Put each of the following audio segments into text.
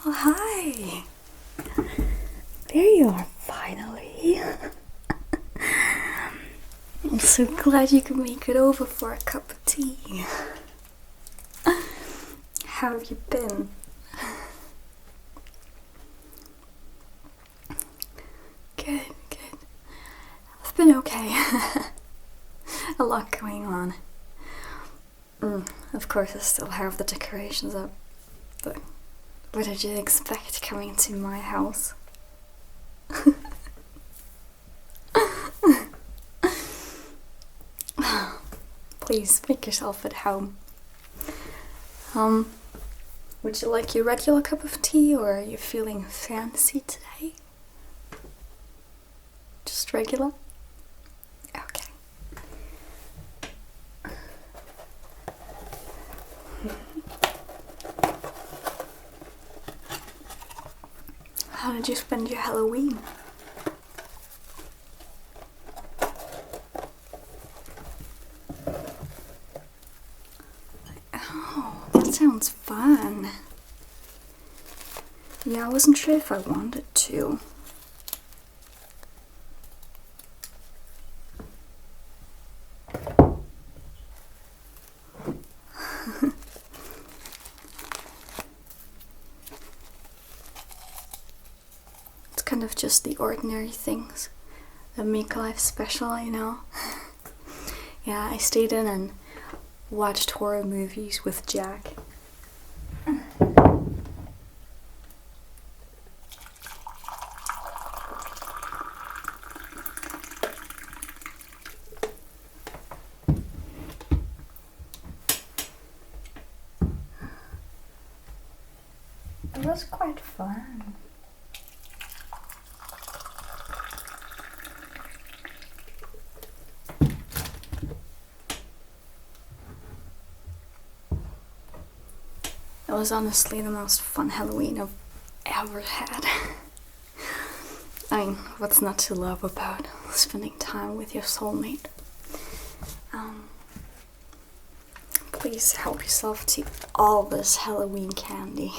Oh, hi. There you are, finally. I'm so glad you could make it over for a cup of tea. How have you been? Good. I've been okay. A lot going on. Of course, I still have the decorations up, but what did you expect coming to my house? Please make yourself at home. Would you like your regular cup of tea, or are you feeling fancy today? Just regular? Okay. How did you spend your Halloween? Oh, that sounds fun. Yeah, I wasn't sure if I wanted to. It's kind of just the ordinary things that make life special, you know? Yeah, I stayed in and watched horror movies with Jack. It was quite fun. It was honestly the most fun Halloween I've ever had. I mean, what's not to love about spending time with your soulmate? Please help yourself to all this Halloween candy.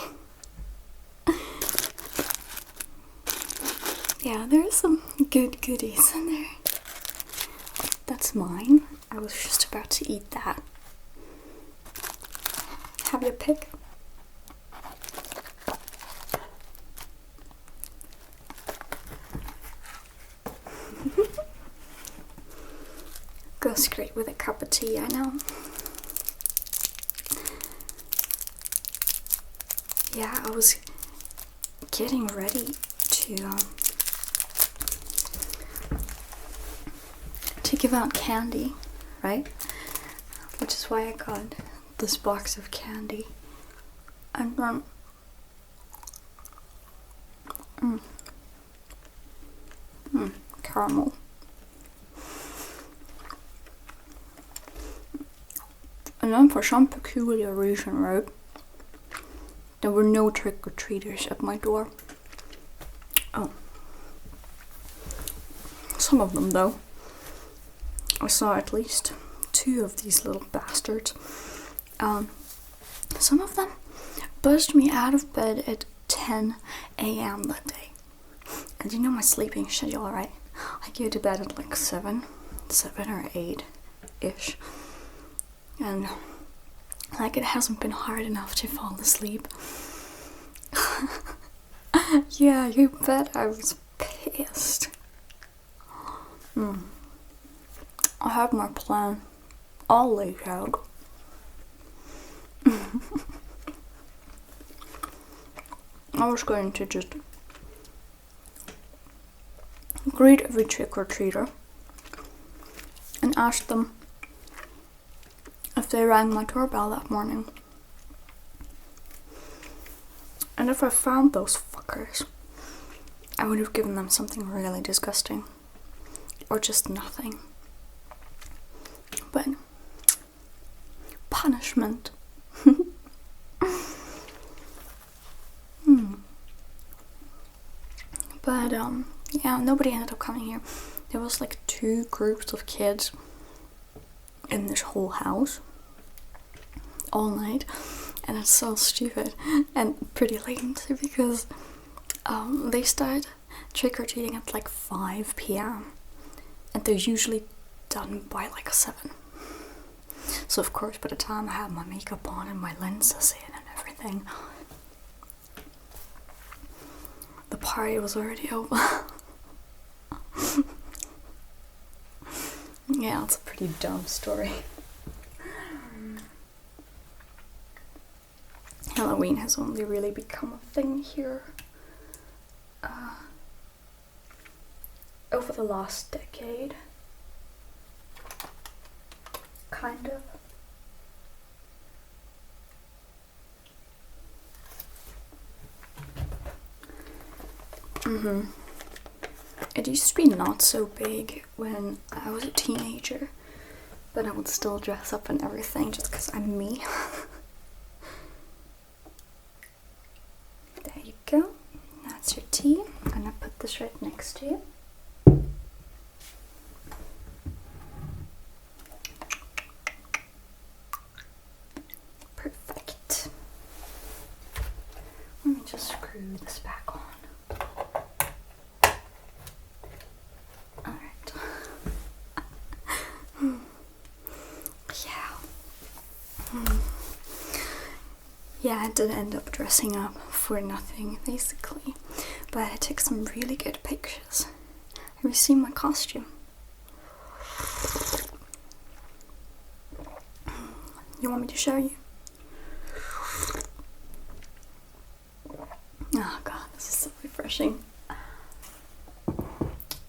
Yeah, there are some good goodies in there. That's mine. I was just about to eat that. Have your pick. Goes great with a cup of tea, I know. Yeah, I was getting ready to give out candy, right? Which is why I got this box of candy. And caramel. And then for some peculiar reason, right, there were no trick-or-treaters at my door. Oh. Some of them, though. I saw at least 2 of these little bastards. Some of them buzzed me out of bed at 10 a.m. that day. And you know my sleeping schedule, right? I go to bed at like 7 or 8-ish. And like it hasn't been hard enough to fall asleep. Yeah, you bet I was pissed. I have my plan all laid out. I was going to just greet every trick-or-treater and ask them if they rang my doorbell that morning. And if I found those fuckers, I would have given them something really disgusting. Or just nothing. But punishment. But yeah, nobody ended up coming here. There was like 2 groups of kids in this whole house all night, And it's so stupid and pretty lame too, because they start trick-or-treating at like 5 p.m. and they're usually done by like 7. So of course by the time I have my makeup on and my lenses in and everything, the party was already over. Yeah, it's a pretty dumb story. Halloween has only really become a thing here over the last decade. Kind of. It used to be not so big when I was a teenager, but I would still dress up and everything just because I'm me. There you go. That's your tea. I'm gonna put this right next to you. Perfect. Let me just screw this back on. Alright. Yeah, I did end up dressing up for nothing, basically. But I took some really good pictures. Have you seen my costume? You want me to show you? Oh god, this is so refreshing.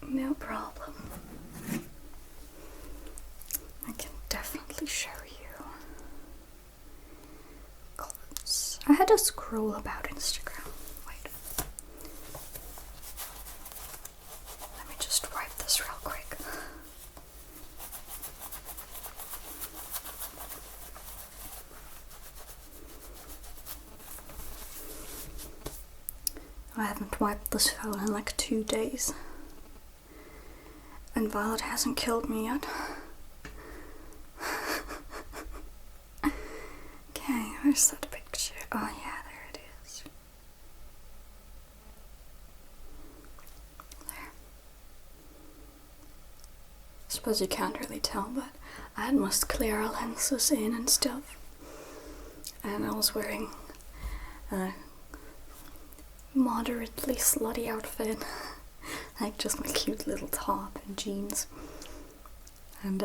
No problem. I can definitely show you. Clothes. I had to scroll about Instagram. Wait. Let me just wipe this real quick. I haven't wiped this phone in like 2 days. And Violet hasn't killed me yet. Okay, where's that picture? Oh yeah, there it is. There. I suppose you can't really tell, but I had mascara lenses in and stuff. And I was wearing a moderately slutty outfit. Like just my cute little top and jeans. And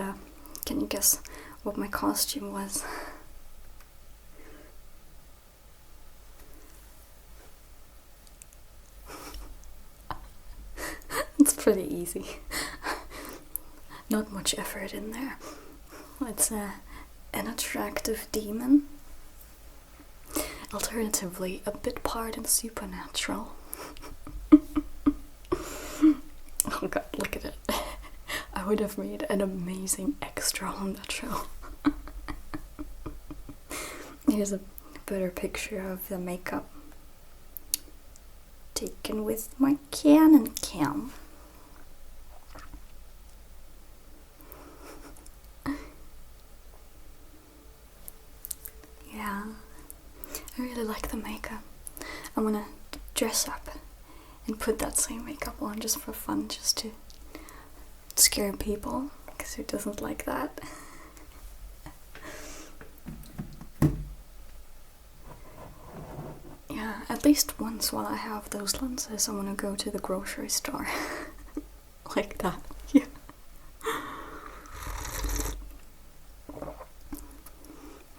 can you guess what my costume was? It's pretty easy. Not much effort in there. It's an attractive demon. Alternatively, a bit part in supernatural. Oh god, look at it. I would have made an amazing extra on that show. Here's a better picture of the makeup. Taken with my Canon cam. Yeah, I really like the makeup. I'm gonna dress up and put that same makeup on just for fun, just to scare people, because who doesn't like that? Yeah, at least once while I have those lenses, I want to go to the grocery store. Like that, yeah.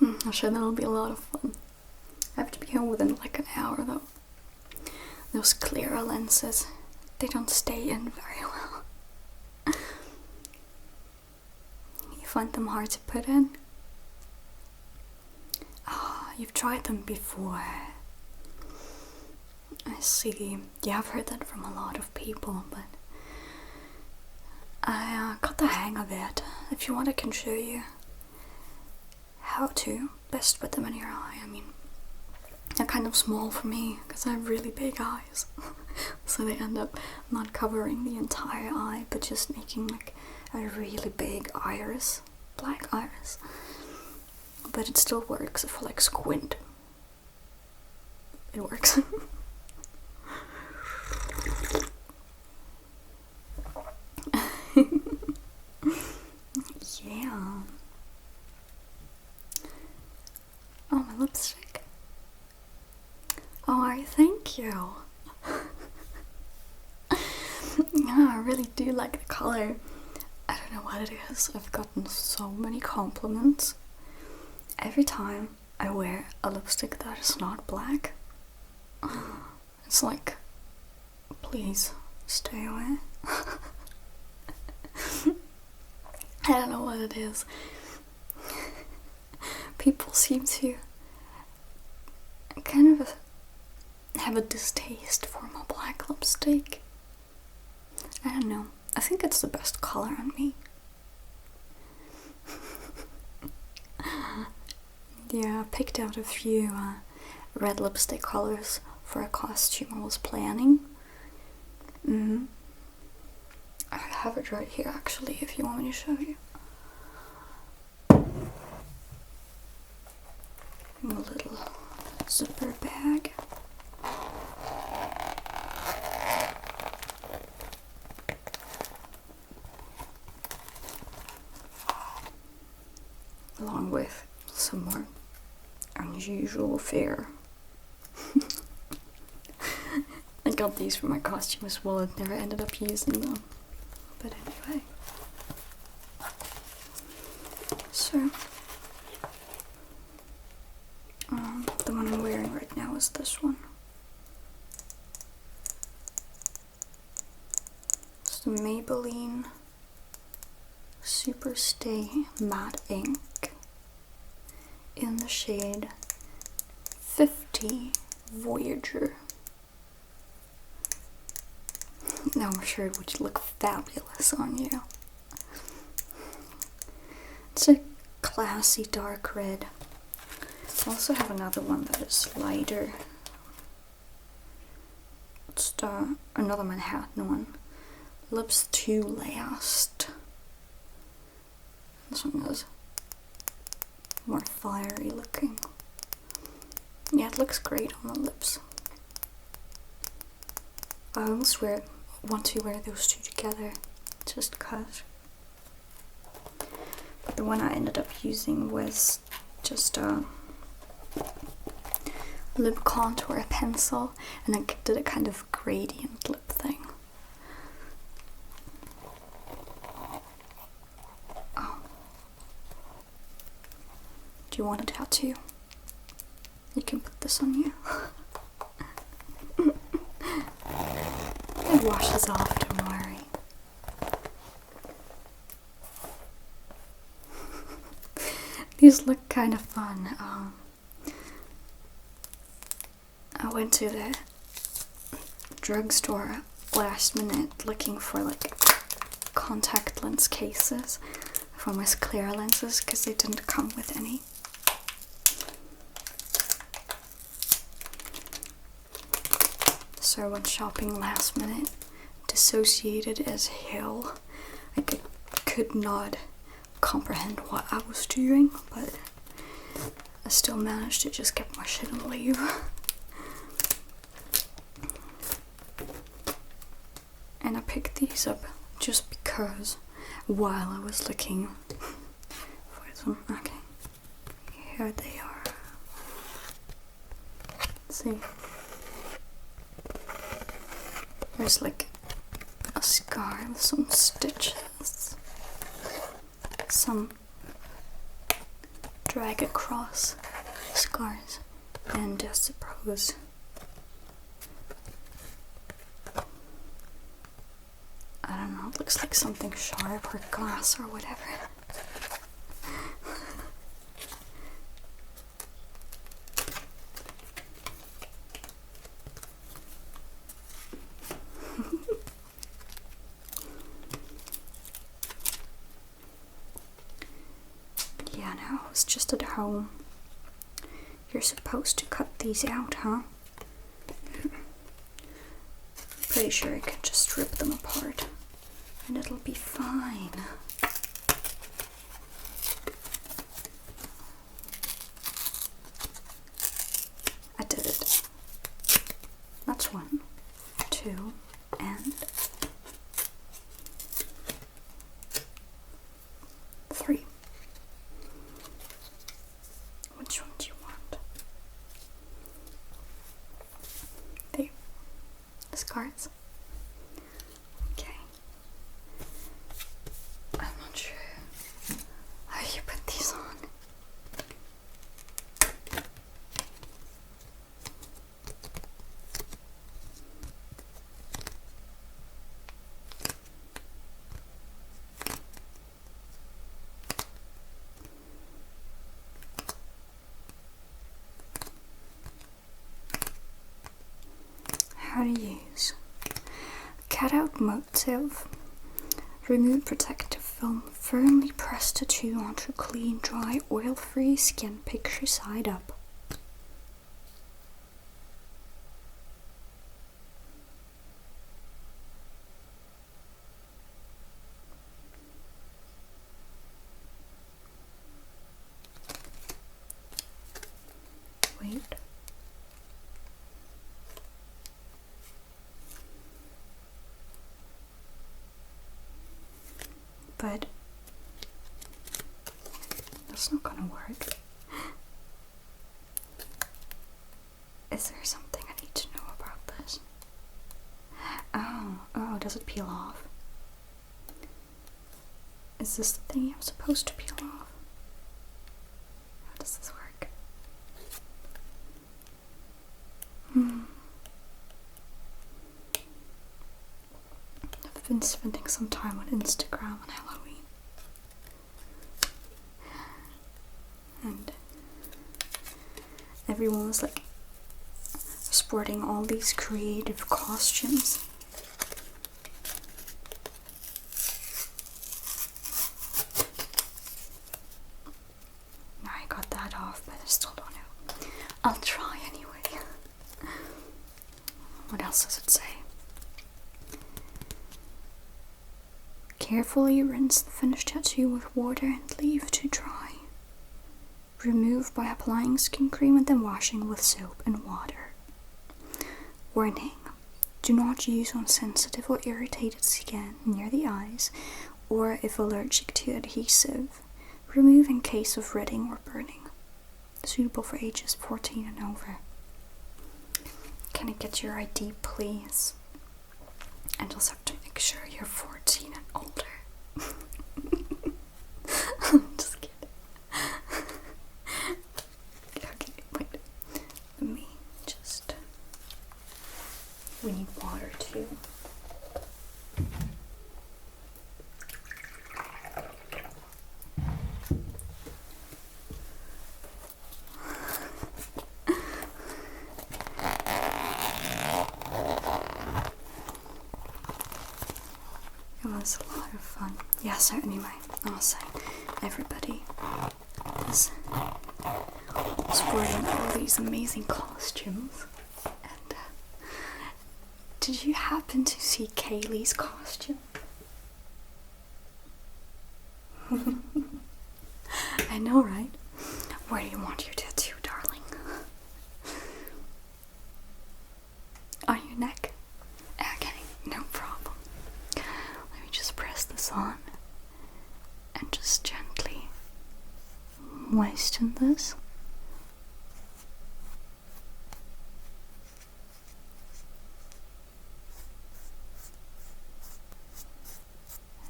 I'm sure that'll be a lot of fun. I have to be home within like an hour though. Those clearer lenses, they don't stay in very well. You find them hard to put in? Ah, you've tried them before. I see. Yeah, I've heard that from a lot of people, but I got the hang of it. If you want, I can show you how to best put them in your eye. I mean, they're kind of small for me because I have really big eyes. So they end up not covering the entire eye, but just making like a really big iris, black iris. But it still works if I like squint it works. Yeah. Oh, my lipstick. Oh, thank you. Yeah, I really do like the color. I don't know what it is. I've gotten so many compliments every time I wear a lipstick that is not black. It's like, please stay away. I don't know what it is. People seem to kind of have a distaste for my black lipstick. I don't know. I think it's the best color on me. Yeah, I picked out a few red lipstick colors for a costume I was planning. I have it right here actually, if you want me to show you. In a little zipper bag. Along with some more unusual fare. I got these for my costume as well and never ended up using them. But anyway. So, the one I'm wearing right now is this one. It's the Maybelline Super Stay Matte Ink in the shade 50 Voyager. Now I'm sure it would look fabulous on you. It's a classy dark red. I also have another one that is lighter. It's another Manhattan one. Lips to Last. This one is more fiery looking. Yeah, it looks great on the lips. I almost want to wear those two together, just cause. But the one I ended up using was just a lip contour pencil, and I did a kind of gradient lip thing. Oh. Do you want a tattoo? You can put this on you. It washes off, don't worry. These look kind of fun. I went to the drugstore last minute looking for like contact lens cases for my clear lenses because they didn't come with any. So I went shopping last minute, dissociated as hell. I could not comprehend what I was doing, but I still managed to just get my shit and leave. And I picked these up just because while I was looking for them. Okay, here they are. Let's see. There's like a scar with some stitches, some drag across scars, and I suppose I don't know, it looks like something sharp or glass or whatever. Yeah, no, it's just at home. You're supposed to cut these out, huh? Pretty sure I can just rip them apart and it'll be fine. I did it. That's 1, 2, and 3. Which one do you want? There. These cards. Okay. I'm not sure how you put these on. How to use cutout motif. Remove protective film. Firmly press tattoo onto clean, dry, oil-free skin. Picture side up. Wait. But that's not gonna work. Is there something I need to know about this? Oh, does it peel off? Is this the thing I'm supposed to peel off? How does this work? I've been spending some time on Instagram on Halloween. And everyone was like sporting all these creative costumes. Now I got that off, but I still don't know. I'll try anyway. What else does it say? Carefully rinse the finished tattoo with water and leave to dry. Remove by applying skin cream and then washing with soap and water. Warning: do not use on sensitive or irritated skin near the eyes, or if allergic to adhesive. Remove in case of reddening or burning. Suitable for ages 14 and over. Can I get your ID, please? And also have to make sure you're 14 and older. I'm just kidding. Okay, wait. Let me just... We need water too. It was a lot of fun. Yeah, so anyway, I'll say everybody is sporting all these amazing costumes. And did you happen to see Kaylee's costume? I know, right? Where do you want your tattoo, darling? On your neck? Okay, no problem. Let me just press this on and just gently moisten this.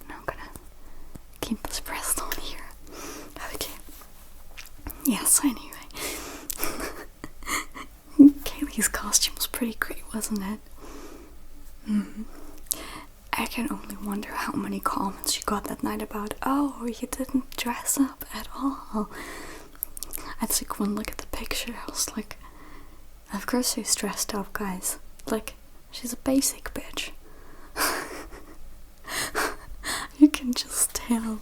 And I'm gonna keep this pressed on here. Okay. Yes, anyway. Kaylee's costume was pretty great, wasn't it? I can only wonder how many comments she got that night about, oh, you didn't dress up at all. I took one look at the picture, I was like, of course she's dressed up, guys. Like, she's a basic bitch. You can just tell.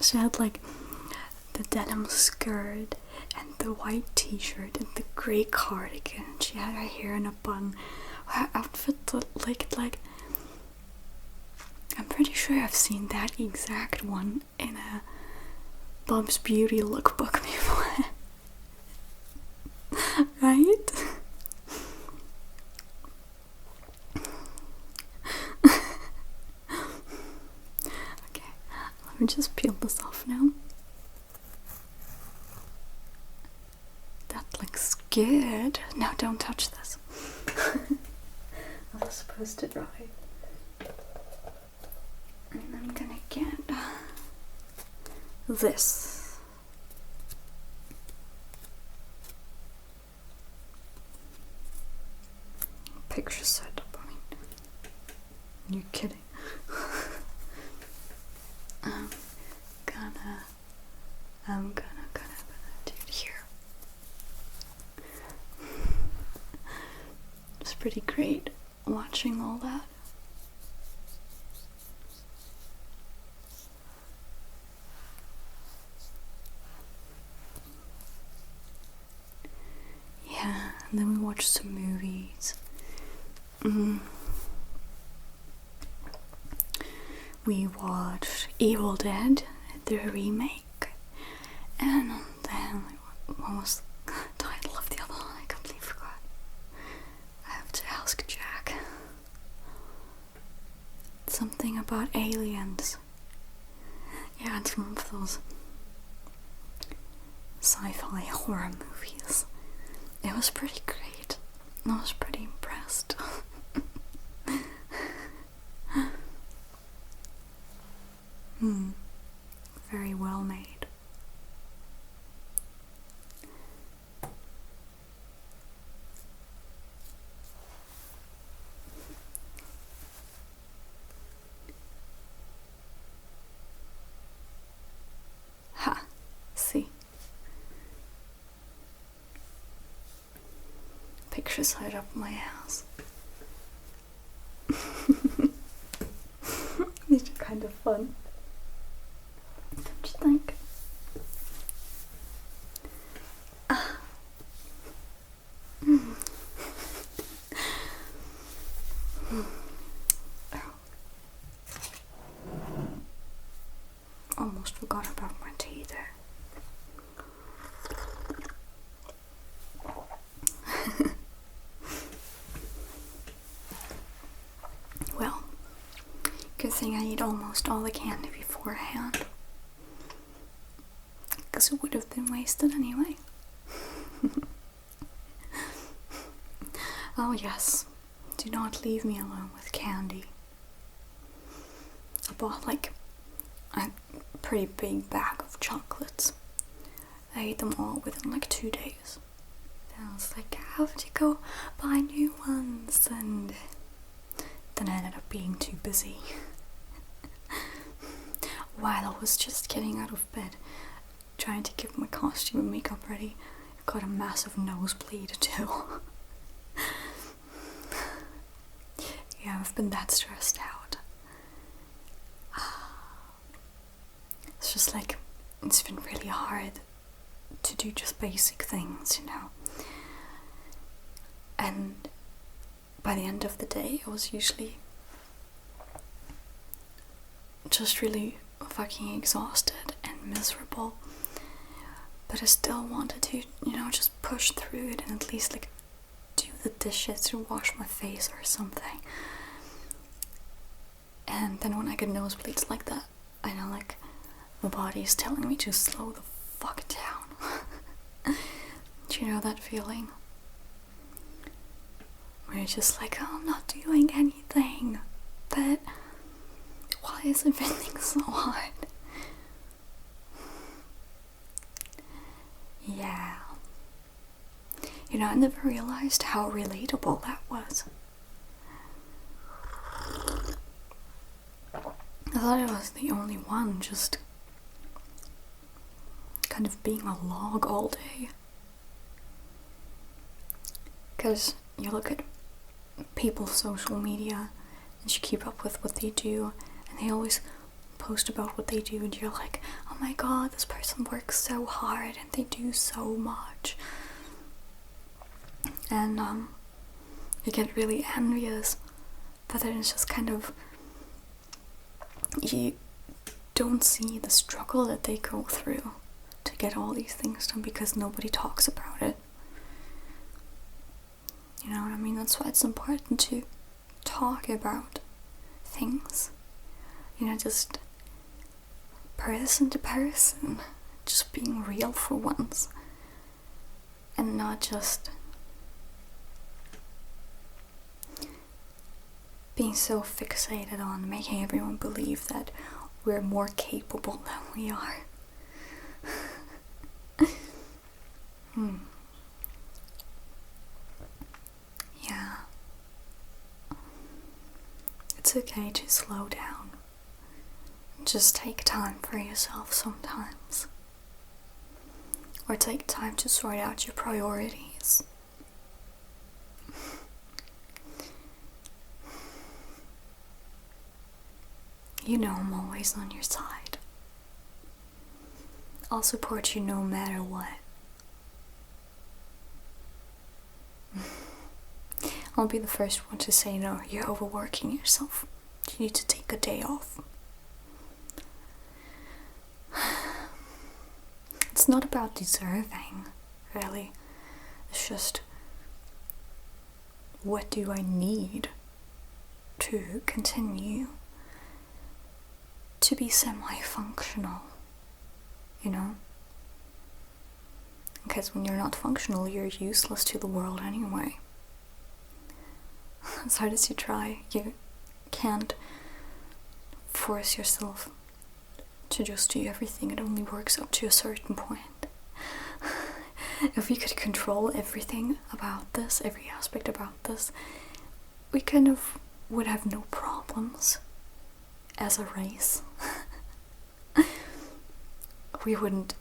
She had like the denim skirt and the white t-shirt and the grey cardigan. She had her hair in a bun. Her outfit looked like I'm pretty sure I've seen that exact one in a Bob's Beauty lookbook before. Right? me just peel this off now. That looks good. No, don't touch this. I was supposed to dry. And I'm gonna get this. Picture setup, I mean. You're kidding. I'm gonna do it here. It's pretty great watching all that. Yeah, and then we watched some movies. We watched Evil Dead, the remake, and then what was the title of the other one? I completely forgot. I have to ask Jack. Something about aliens. Yeah, it's one of those sci-fi horror movies. It was pretty great. I was pretty impressed. Very well made. Ha! See? Pictures right up my ass. These are kind of fun. Don't you think? Almost forgot about my tea there. Well, good thing I ate almost all the candy beforehand, because it would have been wasted anyway. Oh yes, do not leave me alone with candy. I bought like a pretty big bag of chocolates. I ate them all within like 2 days. And I was like, I have to go buy new ones, and then I ended up being too busy. While I was just getting out of bed, trying to get my costume and makeup ready, I got a massive nosebleed too. Yeah, I've been that stressed out. It's just like, it's been really hard to do just basic things, you know. And by the end of the day, I was usually just really fucking exhausted and miserable. But I still wanted to, you know, just push through it and at least like do the dishes or wash my face or something. And then when I get nosebleeds like that, I know like my body is telling me to slow the fuck down. Do you know that feeling? Where you're just like, oh, I'm not doing anything, but why is everything so hard? Yeah. You know, I never realized how relatable that was. I thought I was the only one just kind of being a log all day. Because you look at people's social media and you keep up with what they do, and they always post about what they do, and you're like, oh my god, this person works so hard and they do so much. And you get really envious, but then it's just kind of, you don't see the struggle that they go through to get all these things done because nobody talks about it. You know what I mean? That's why it's important to talk about things. You know, just person to person, just being real for once, and not just being so fixated on making everyone believe that we're more capable than we are. Yeah. It's okay to slow down. Just take time for yourself sometimes. Or take time to sort out your priorities. You know I'm always on your side. I'll support you no matter what. I'll be the first one to say no, you're overworking yourself. You need to take a day off. It's not about deserving, really. It's just, what do I need to continue to be semi-functional, you know? Because when you're not functional, you're useless to the world anyway. As hard as you try, you can't force yourself to just do everything. It only works up to a certain point. If we could control everything about this, every aspect about this, we kind of would have no problems as a race. we wouldn't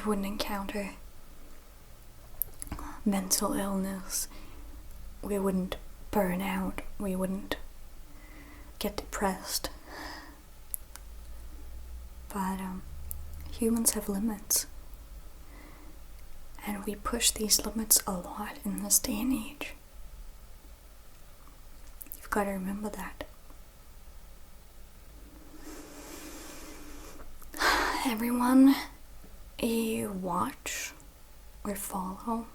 encounter mental illness. We wouldn't burn out. We wouldn't get depressed. But humans have limits. And we push these limits a lot in this day and age. You've got to remember that. Everyone you watch or follow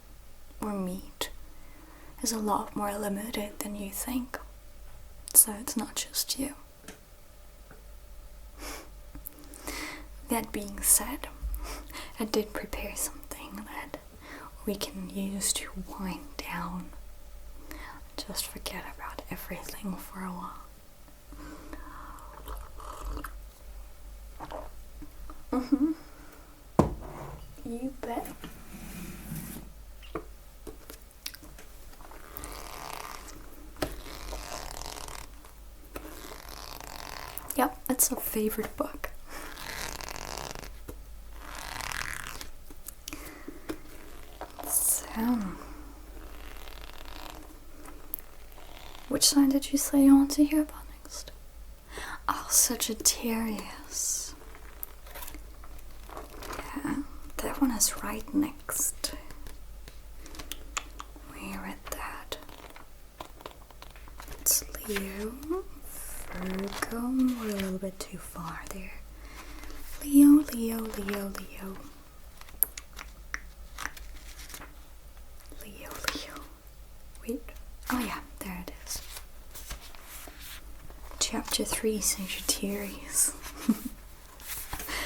or meet is a lot more limited than you think. So it's not just you. That being said, I did prepare something that we can use to wind down. Just forget about everything for a while. You bet. Yep, it's a favorite book. So, which sign did you say you want to hear about next? Oh, Sagittarius. Yeah, that one is right next. We read that. It's Leo, Virgo. We're a little bit too far there. Leo, Leo, Leo, Leo. Leo, Leo. Wait. Oh yeah, there it is. Chapter 3, Sagittarius.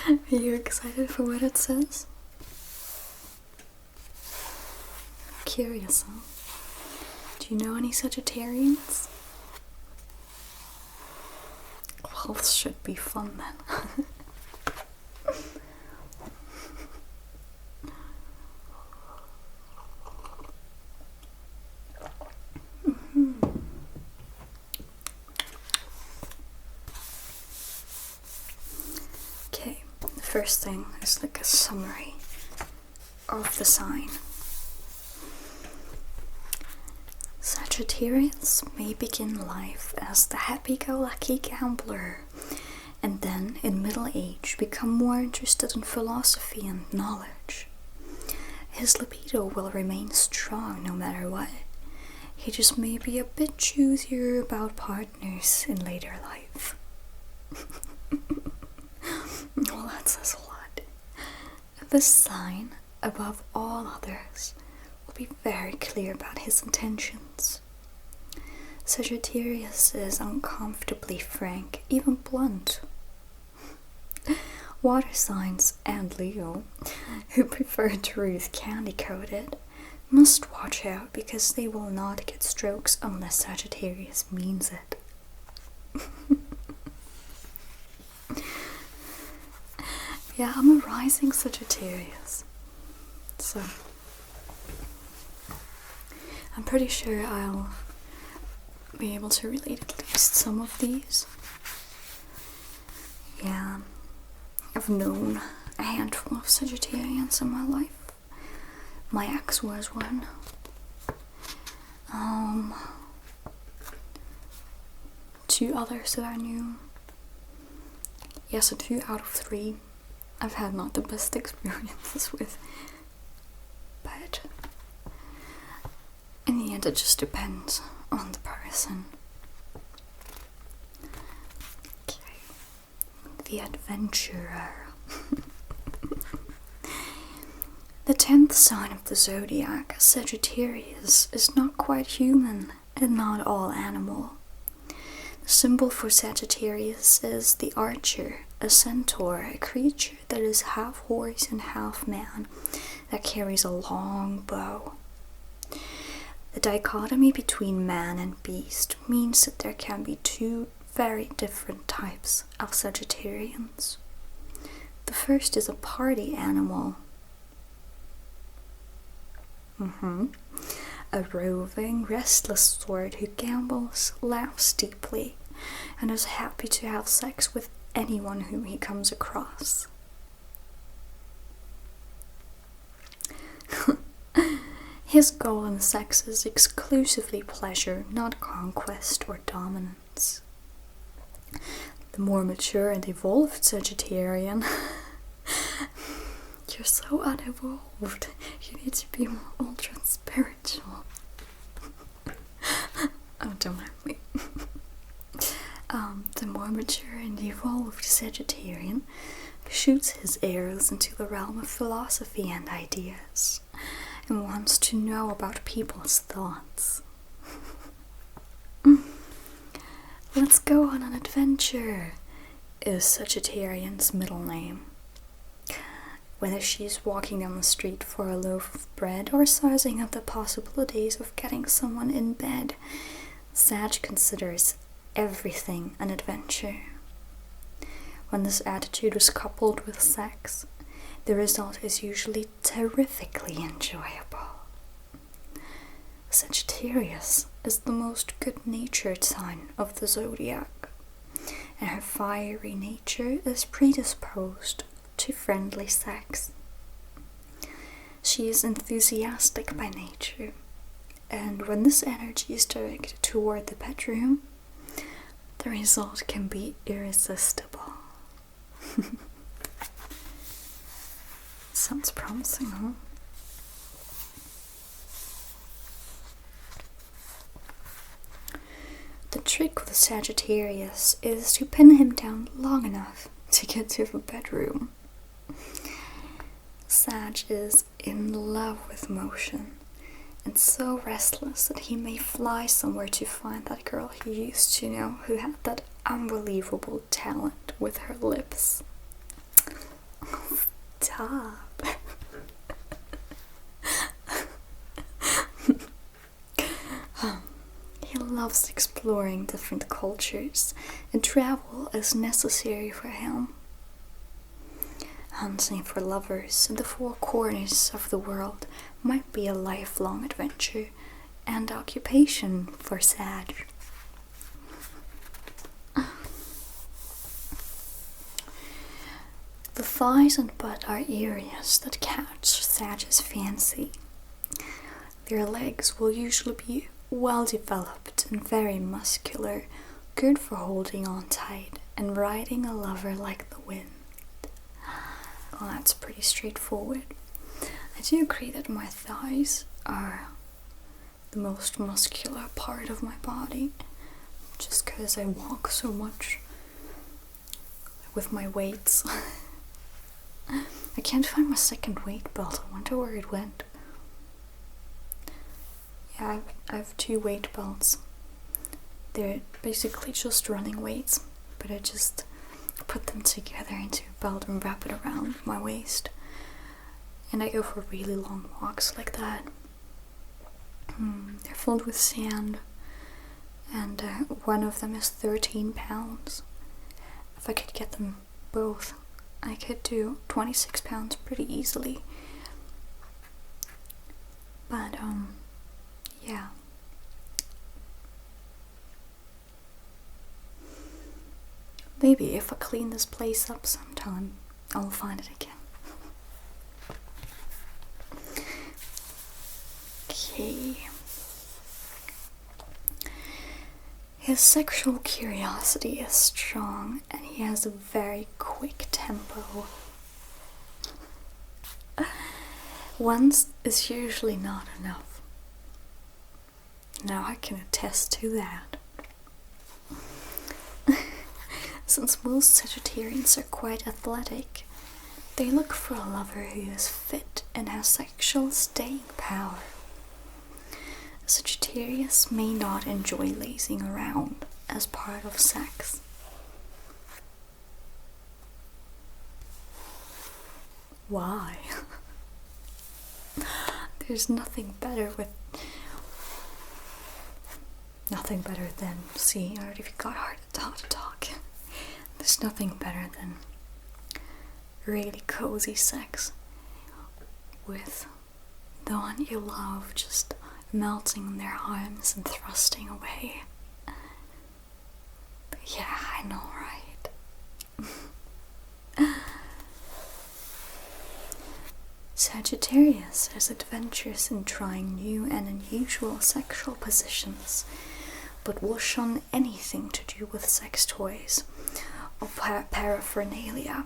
Are you excited for what it says? Curious, huh? Do you know any Sagittarians? Well, this should be fun then. Okay, the first thing is like a summary of the sign. Sagittarius may begin life as the happy-go-lucky gambler, and then in middle age become more interested in philosophy and knowledge. His libido will remain strong no matter what. He just may be a bit choosier about partners in later life. Well, that says a lot. This sign, above all others, will be very clear about his intentions. Sagittarius is uncomfortably frank, even blunt. Water signs and Leo, who prefer truth candy-coated, must watch out because they will not get strokes unless Sagittarius means it. Yeah, I'm a rising Sagittarius, so I'm pretty sure I'll be able to relate at least some of these. Yeah, I've known a handful of Sagittarians in my life. My ex was one. Two others that I knew. Yes, so 2 out of 3 I've had not the best experiences with. But in the end, it just depends on the person. Okay. The adventurer. The 10th sign of the zodiac, Sagittarius, is not quite human and not all animal. The symbol for Sagittarius is the archer, a centaur, a creature that is half horse and half man, that carries a long bow. The dichotomy between man and beast means that there can be 2 very different types of Sagittarians. The first is a party animal. A roving, restless sort who gambles, laughs deeply, and is happy to have sex with anyone whom he comes across. His goal in sex is exclusively pleasure, not conquest or dominance. The more mature and evolved Sagittarian you're so unevolved. You need to be more ultra spiritual. Oh, don't mind me. The more mature and evolved Sagittarian shoots his arrows into the realm of philosophy and ideas, and wants to know about people's thoughts. Let's go on an adventure is Sagittarian's middle name. Whether she's walking down the street for a loaf of bread or sizing up the possibilities of getting someone in bed, Sag considers everything an adventure. When this attitude is coupled with sex, the result is usually terrifically enjoyable. Sagittarius is the most good-natured sign of the zodiac, and her fiery nature is predisposed to friendly sex. She is enthusiastic by nature, and when this energy is directed toward the bedroom, the result can be irresistible. Sounds promising, huh? The trick with Sagittarius is to pin him down long enough to get to the bedroom. Sag is in love with motion, and so restless that he may fly somewhere to find that girl he used to know who had that unbelievable talent with her lips. Stop. He loves exploring different cultures, and travel is necessary for him. Hunting for lovers in the 4 corners of the world might be a lifelong adventure and occupation for Sag. The thighs and butt are areas that catch Sag's fancy. Their legs will usually be well developed and very muscular, good for holding on tight and riding a lover like the wind. Well, that's pretty straightforward. I do agree that my thighs are the most muscular part of my body, just because I walk so much with my weights. I can't find my second weight belt. I wonder where it went. Yeah, I have 2 weight belts. They're basically just running weights, but I just put them together into a belt and wrap it around my waist. And I go for really long walks like that. They're filled with sand, and one of them is 13 pounds. If I could get them both, I could do 26 pounds pretty easily. But, yeah. Maybe if I clean this place up sometime, I'll find it again. Okay. His sexual curiosity is strong, and he has a very quick tempo. Once is usually not enough. Now I can attest to that. Since most Sagittarians are quite athletic, they look for a lover who is fit and has sexual staying power. Sagittarius may not enjoy lazing around as part of sex. Why? There's nothing better than, see, I already got hard to talk. There's nothing better than really cozy sex with the one you love just melting in their arms and thrusting away. Yeah, I know, right? Sagittarius is adventurous in trying new and unusual sexual positions, but will shun anything to do with sex toys or paraphernalia.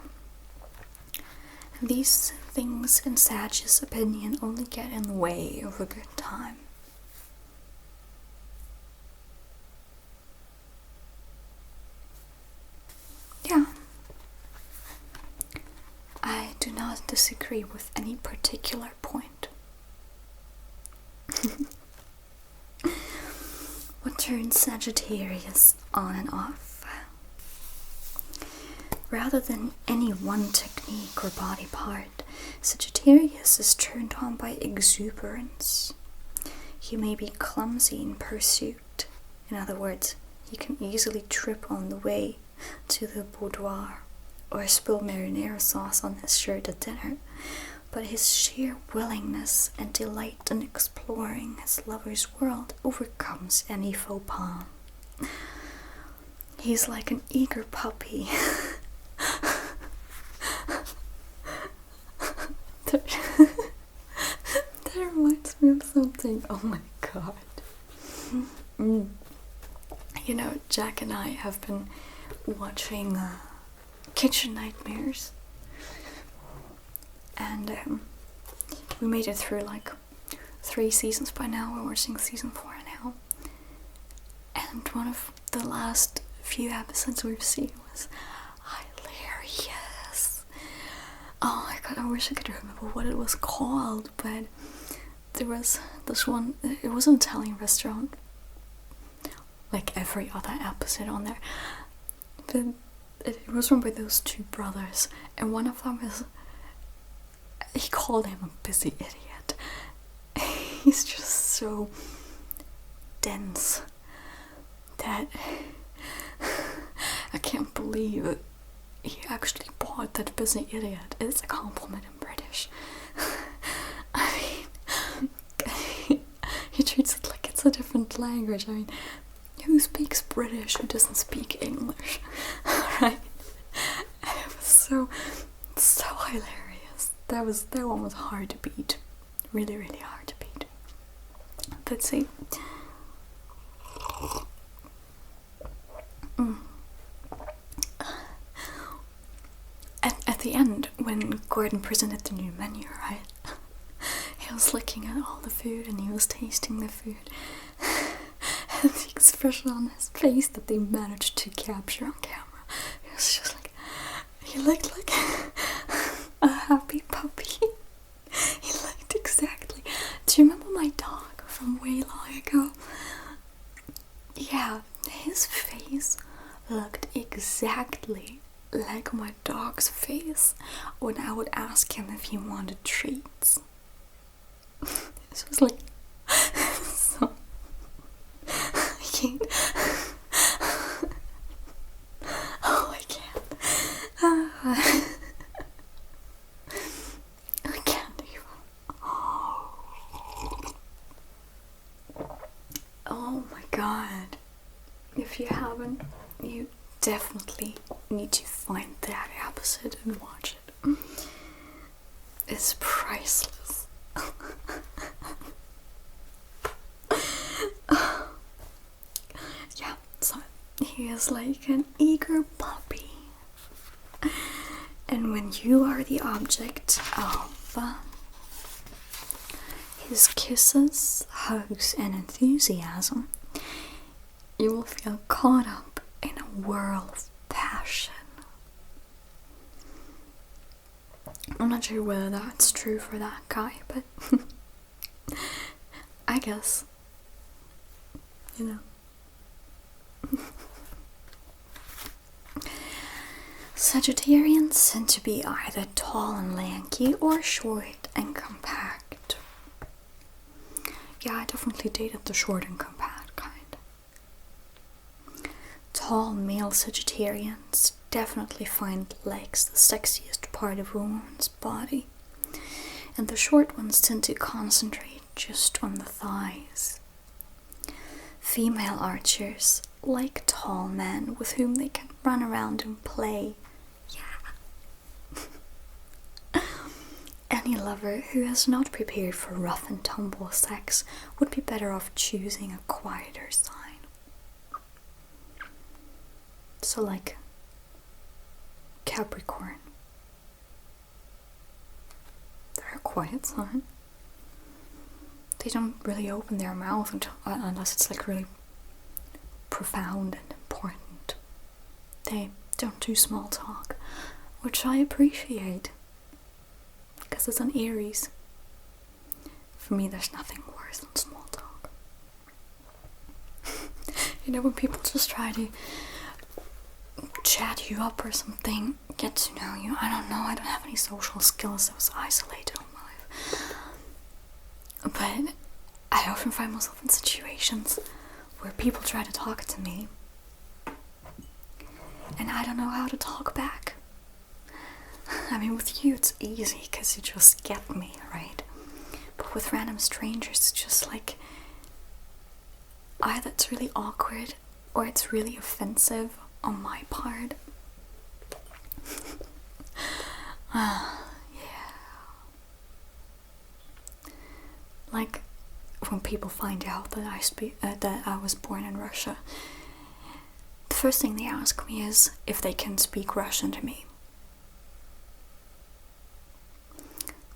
These things, in Sag's opinion, only get in the way of a good time. Yeah. I do not disagree with any particular point. What turns Sagittarius on and off? Rather than any one technique or body part, Sagittarius is turned on by exuberance. He may be clumsy in pursuit. In other words, he can easily trip on the way to the boudoir or spill marinara sauce on his shirt at dinner, but his sheer willingness and delight in exploring his lover's world overcomes any faux pas. He's like an eager puppy. That reminds me of something. Oh my god. You know, Jack and I have been watching Kitchen Nightmares, and we made it through like 3 seasons by now. We're watching season 4 now, and one of the last few episodes we've seen was hilarious. Oh my god, I wish I could remember what it was called, but there was this one. It was an Italian restaurant, like every other episode on there, but it was run by those 2 brothers, and one of them he called him a busy idiot. He's just so dense that I can't believe it. He actually bought that busy idiot. It's a compliment in British. I mean, he treats it like it's a different language. I mean, who speaks British who doesn't speak English? Right? It was so hilarious. That one was hard to beat. Really, really hard to beat. Let's see. At the end, when Gordon presented the new menu, right? He was looking at all the food and he was tasting the food. And the expression on his face that they managed to capture on camera, it was just like, he looked like a happy puppy. He looked exactly. Do you remember my dog from way long ago? Yeah, his face looked exactly like my dog's face when I would ask him if he wanted treats. It was like so I can't. Oh, I can't. I can't even. Oh my god. If you haven't, you definitely need to find that episode and watch it. It's priceless. Yeah, so he is like an eager puppy. And when you are the object of his kisses, hugs, and enthusiasm, you will feel caught up in a whirl of passion. I'm not sure whether that's true for that guy, but I guess, you know. Sagittarians tend to be either tall and lanky or short and compact. Yeah, I definitely dated the short and compact kind. Tall male Sagittarians definitely find legs the sexiest part of a woman's body, and the short ones tend to concentrate just on the thighs. Female archers like tall men with whom they can run around and play. Yeah. Any lover who has not prepared for rough and tumble sex would be better off choosing a quieter sign. So like Capricorn. They're a quiet sign. They don't really open their mouth unless it's like really profound and important. They don't do small talk, which I appreciate, because it's an Aries. For me, there's nothing worse than small talk. You know, when people just try to chat you up or something, get to know you. I don't know, I don't have any social skills. I was isolated all my life. But I often find myself in situations where people try to talk to me and I don't know how to talk back. I mean, with you it's easy because you just get me, right? But with random strangers, it's just like either it's really awkward or it's really offensive on my part. Yeah. Like when people find out that that I was born in Russia, the first thing they ask me is if they can speak Russian to me,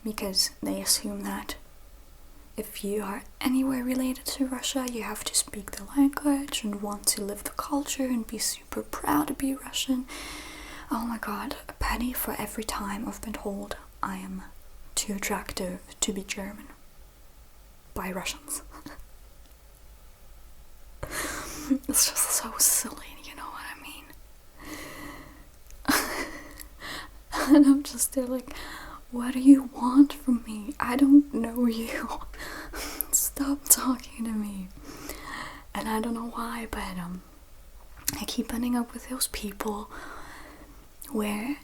because they assume that if you are anywhere related to Russia, you have to speak the language and want to live the culture and be super proud to be Russian. Oh my god, a penny for every time I've been told I am too attractive to be German by Russians. It's just so silly, you know what I mean? And I'm just there like, what do you want from me? I don't know you. Stop talking to me. And I don't know why, but I keep ending up with those people where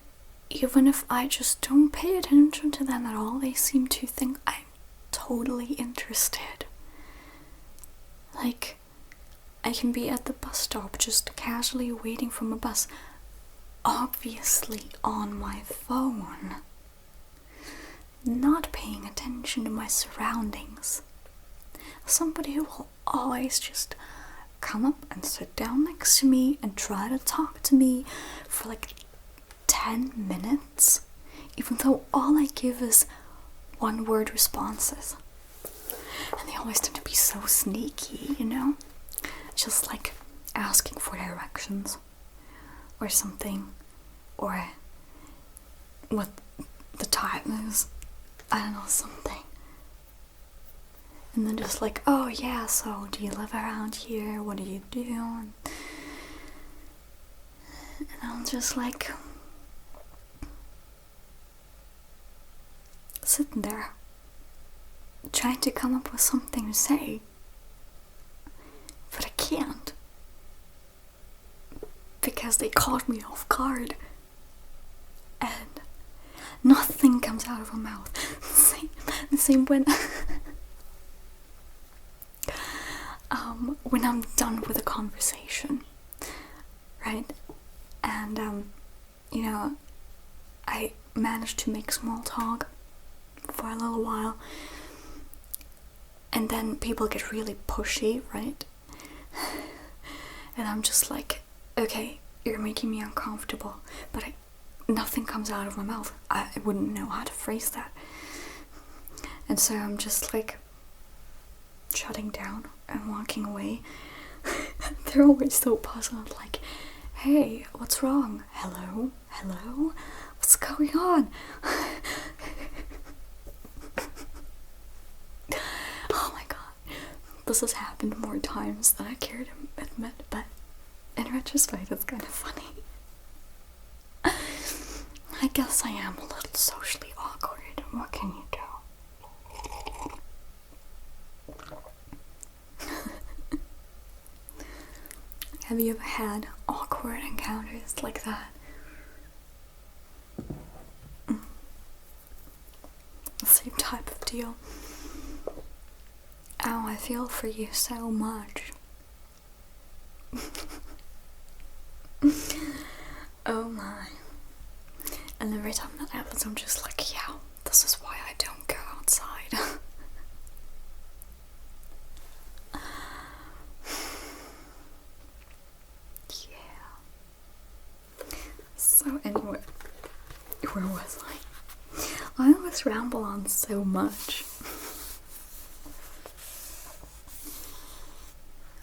even if I just don't pay attention to them at all, they seem to think I'm totally interested. Like, I can be at the bus stop just casually waiting for my bus, obviously on my phone, not paying attention to my surroundings. Somebody who will always just come up and sit down next to me and try to talk to me for like 10 minutes, even though all I give is one-word responses. And they always tend to be so sneaky, you know? Just like asking for directions or something, or what the time is. I don't know, something. And then just like, oh yeah, so do you live around here? What do you do? And I'm just like, sitting there trying to come up with something to say, but I can't because they caught me off guard and nothing comes out of my mouth. The same when I'm done with a conversation, right? And I managed to make small talk for a little while, and then people get really pushy, right? And I'm just like, okay, you're making me uncomfortable, but nothing comes out of my mouth. I wouldn't know how to phrase that. And so I'm just like shutting down and walking away. They're always so puzzled, like, hey, what's wrong? Hello? What's going on? Oh my god. This has happened more times than I care to admit, but in retrospect it's kind of funny. I guess I am a little socially awkward. What can you do? Have you ever had awkward encounters like that? The same type of deal. Oh, I feel for you so much. Oh my. And every time that happens, I'm just like, yeah, this is why I don't go outside. So anyway, where was I? I always ramble on so much.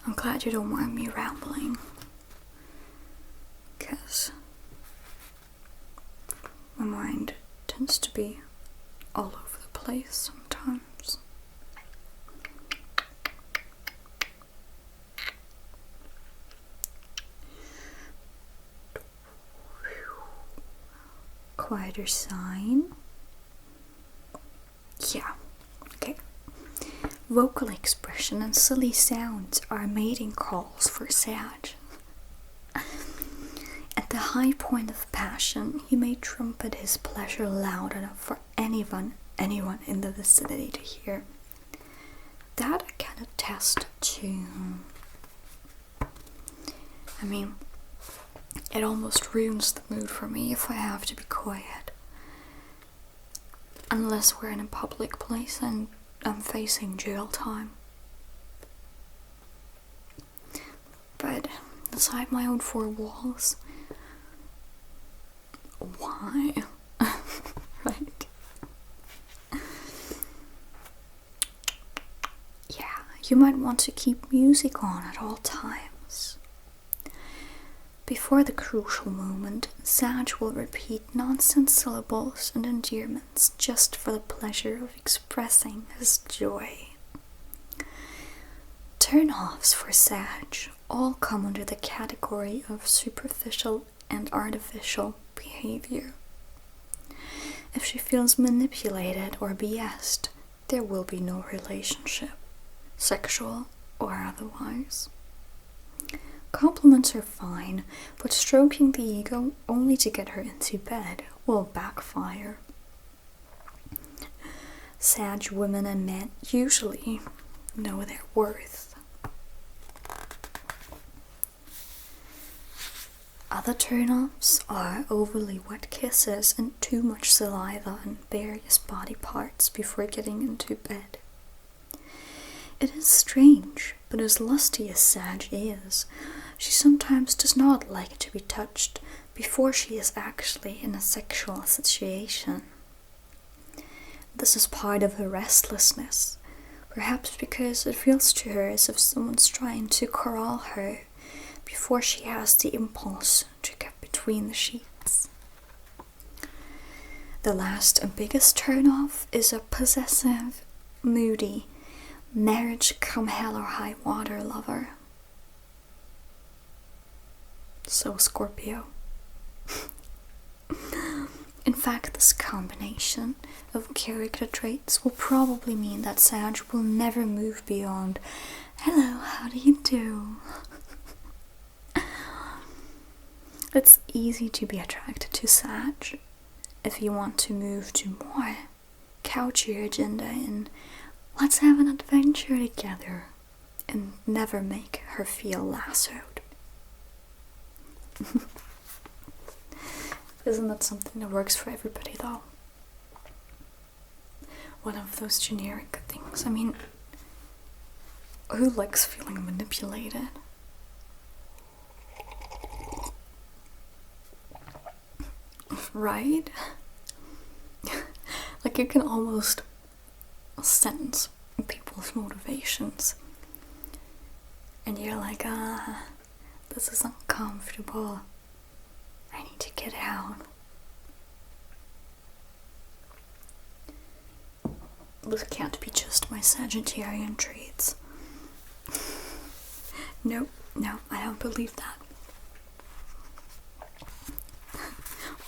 I'm glad you don't mind me rambling, because my mind tends to be all over the place sometimes. Quieter sign. Yeah, okay. Vocal expression and silly sounds are mating calls for Sag. At the high point of passion, he may trumpet his pleasure loud enough for anyone in the vicinity to hear. That I can attest to. I mean, it almost ruins the mood for me if I have to be quiet. Unless we're in a public place and I'm facing jail time. But inside my own four walls, why? Right? Yeah, you might want to keep music on at all times. Before the crucial moment, Sag will repeat nonsense syllables and endearments just for the pleasure of expressing his joy. Turn-offs for Sag all come under the category of superficial and artificial behavior. If she feels manipulated or BS'd, there will be no relationship, sexual or otherwise. Compliments are fine, but stroking the ego only to get her into bed will backfire. Sag women and men usually know their worth. Other turn-offs are overly wet kisses and too much saliva on various body parts before getting into bed. It is strange, but as lusty as Sag is, she sometimes does not like to be touched before she is actually in a sexual situation. This is part of her restlessness, perhaps because it feels to her as if someone's trying to corral her before she has the impulse to get between the sheets. The last and biggest turn-off is a possessive, moody, marriage come hell or high water lover. So Scorpio. In fact, this combination of character traits will probably mean that Sag will never move beyond, "Hello, how do you do?" It's easy to be attracted to Sag if you want to move to more. Couch your agenda in, "Let's have an adventure together," and never make her feel lassoed. Isn't that something that works for everybody, though? One of those generic things. I mean, who likes feeling manipulated? Right? Like, you can almost sense people's motivations. And you're like, this is uncomfortable. I need to get out. This can't be just my Sagittarian traits. No, I don't believe that.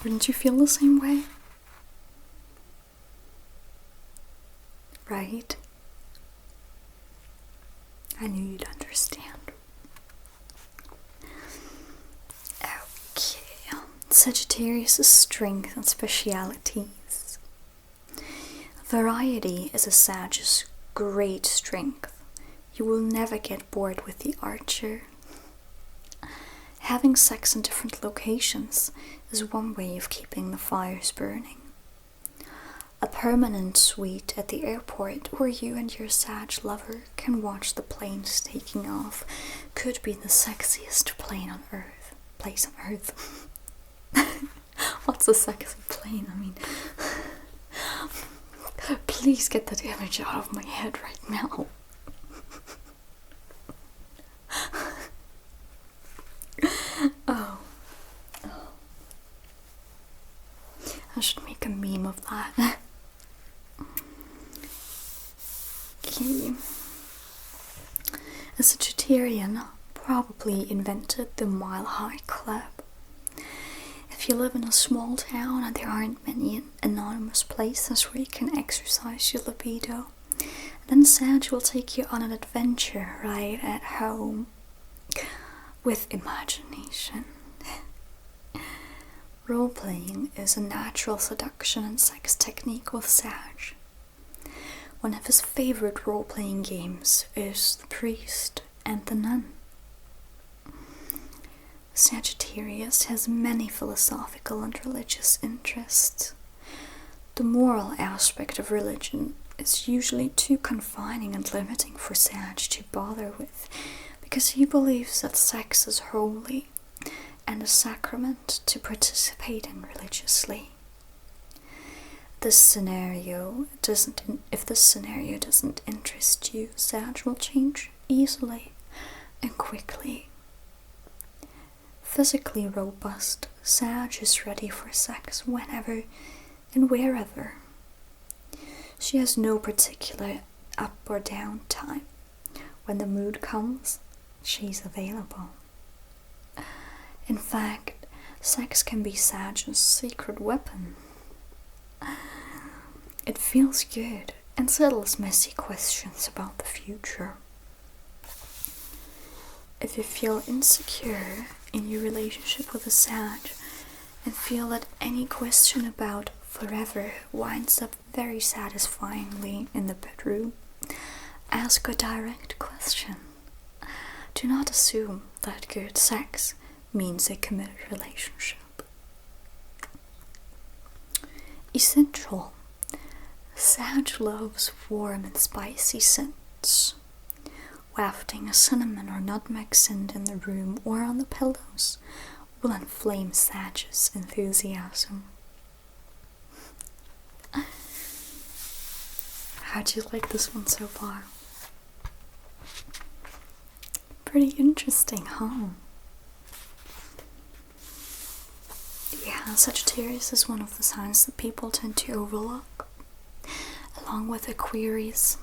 Wouldn't you feel the same way? Right? I knew you'd understand. Okay. Sagittarius' strength and specialities. Variety is a Sag's great strength. You will never get bored with the archer. Having sex in different locations is one way of keeping the fires burning. A permanent suite at the airport where you and your Sag lover can watch the planes taking off could be the sexiest place on Earth. What's a sexy plane? I mean, please get that image out of my head right now. Oh. I should make a meme of that. Okay. A Sagittarian probably invented the Mile High Club. If you live in a small town and there aren't many anonymous places where you can exercise your libido, then Sag will take you on an adventure right at home with imagination. Role-playing is a natural seduction and sex technique with Sag. One of his favorite role-playing games is The Priest and the Nun. Sagittarius has many philosophical and religious interests. The moral aspect of religion is usually too confining and limiting for Sag to bother with, because he believes that sex is holy and a sacrament to participate in religiously. If this scenario doesn't interest you, Sag will change easily and quickly. Physically robust, Sag is ready for sex whenever and wherever. She has no particular up or down time. When the mood comes, she's available. In fact, sex can be Sag's secret weapon. It feels good and settles messy questions about the future. If you feel insecure in your relationship with a Sag and feel that any question about forever winds up very satisfyingly in the bedroom, ask a direct question. Do not assume that good sex means a committed relationship. Essential. Sag loves warm and spicy scents. Wafting a cinnamon or nutmeg scent in the room or on the pillows will inflame Sag's enthusiasm. How'd you like this one so far? Pretty interesting, huh? Yeah, Sagittarius is one of the signs that people tend to overlook, along with Aquarius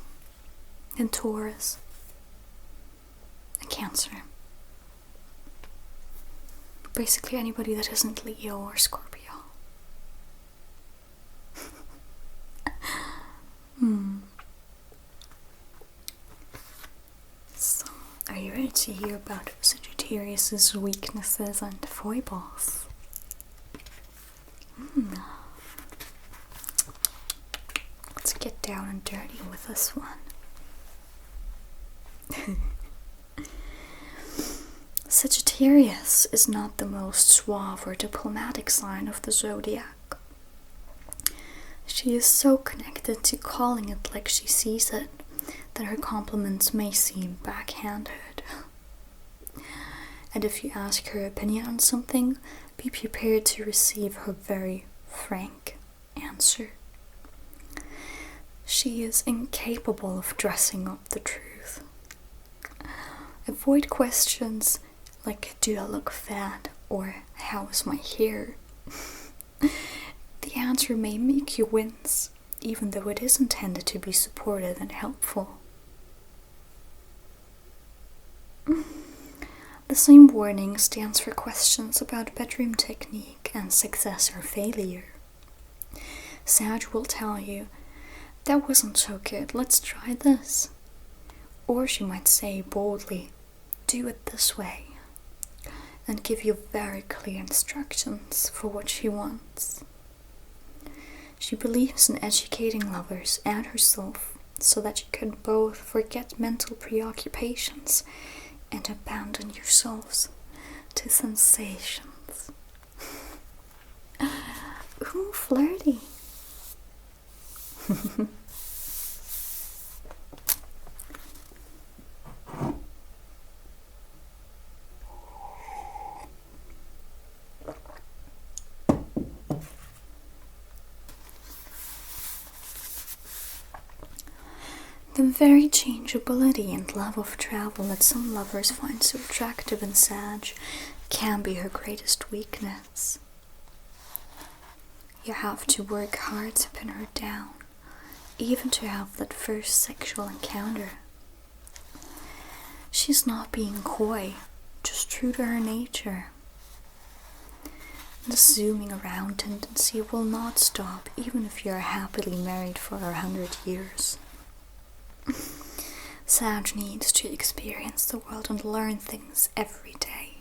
and Taurus and Cancer. Basically anybody that isn't Leo or Scorpio. hear about Sagittarius's weaknesses and foibles. Let's get down and dirty with this one. Sagittarius is not the most suave or diplomatic sign of the zodiac. She is so connected to calling it like she sees it that her compliments may seem backhanded. And if you ask her opinion on something, be prepared to receive her very frank answer. She is incapable of dressing up the truth. Avoid questions like, do I look fat, or how is my hair? The answer may make you wince, even though it is intended to be supportive and helpful. The same warning stands for questions about bedroom technique and success or failure. Sag will tell you, that wasn't so good, let's try this. Or she might say boldly, do it this way, and give you very clear instructions for what she wants. She believes in educating lovers and herself so that you can both forget mental preoccupations and abandon yourselves to sensations. Ooh, flirty. The very changeability and love of travel that some lovers find so attractive in Sag can be her greatest weakness. You have to work hard to pin her down, even to have that first sexual encounter. She's not being coy, just true to her nature. The zooming around tendency will not stop even if you are happily married for 100 years. Sag needs to experience the world and learn things every day.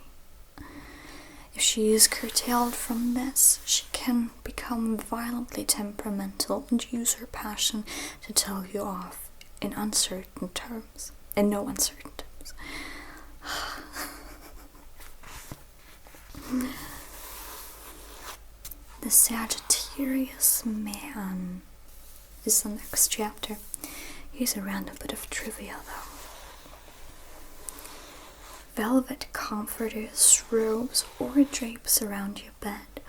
If she is curtailed from this, she can become violently temperamental and use her passion to tell you off in uncertain terms. In no uncertain terms. The Sagittarius Man is the next chapter. Here's a random bit of trivia though. Velvet comforters, robes, or drapes around your bed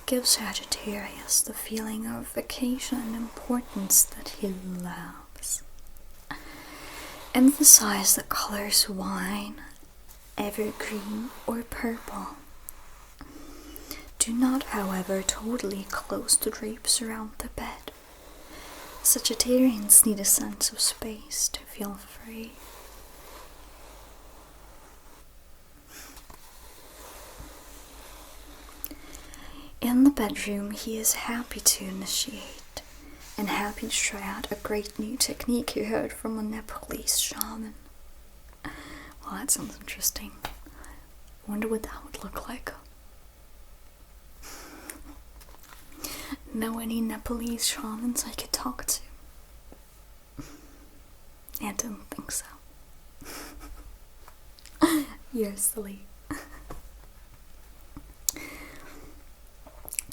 give Sagittarius the feeling of vacation and importance that he loves. Emphasize the colors wine, evergreen, or purple. Do not, however, totally close the drapes around the bed. Sagittarians need a sense of space to feel free. In the bedroom, he is happy to initiate and happy to try out a great new technique he heard from a Nepalese shaman. Well, that sounds interesting. I wonder what that would look like. Know any Nepalese shamans I could talk to? I don't think so. You're silly.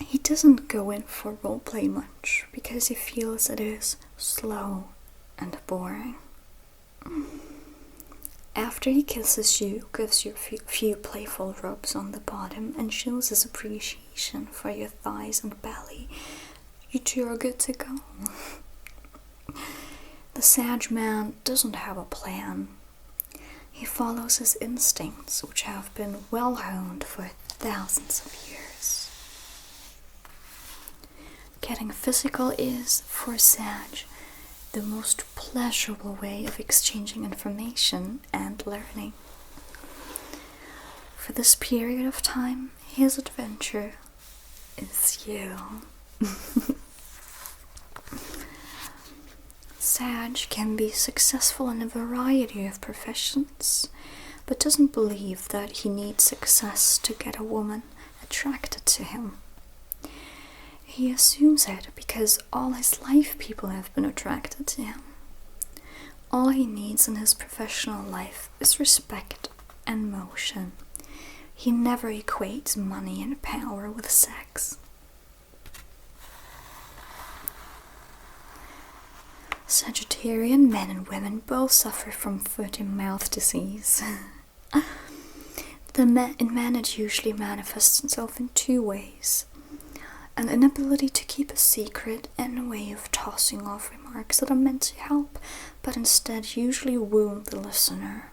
He doesn't go in for roleplay much because he feels it is slow and boring. After he kisses you, gives you a few playful rubs on the bottom, and shows his appreciation for your thighs and belly, you two are good to go. The Sag Man doesn't have a plan. He follows his instincts, which have been well honed for thousands of years. Getting physical is, for Sag, the most pleasurable way of exchanging information and learning. For this period of time, his adventure is you. Sag can be successful in a variety of professions, but doesn't believe that he needs success to get a woman attracted to him. He assumes it because all his life people have been attracted to him. All he needs in his professional life is respect and motion. He never equates money and power with sex. Sagittarian men and women both suffer from foot and mouth disease. In men it usually manifests itself in two ways: an inability to keep a secret and a way of tossing off remarks that are meant to help, but instead usually wound the listener.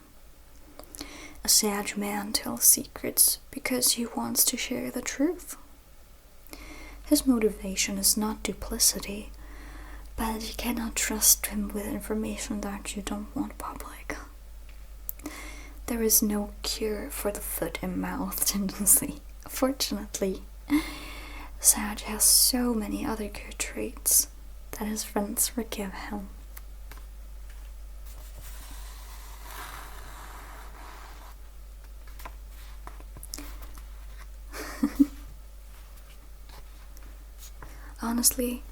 A Sag man tells secrets because he wants to share the truth. His motivation is not duplicity, but you cannot trust him with information that you don't want public. There is no cure for the foot and mouth tendency. Fortunately, Sag has so many other good traits that his friends forgive him. Honestly,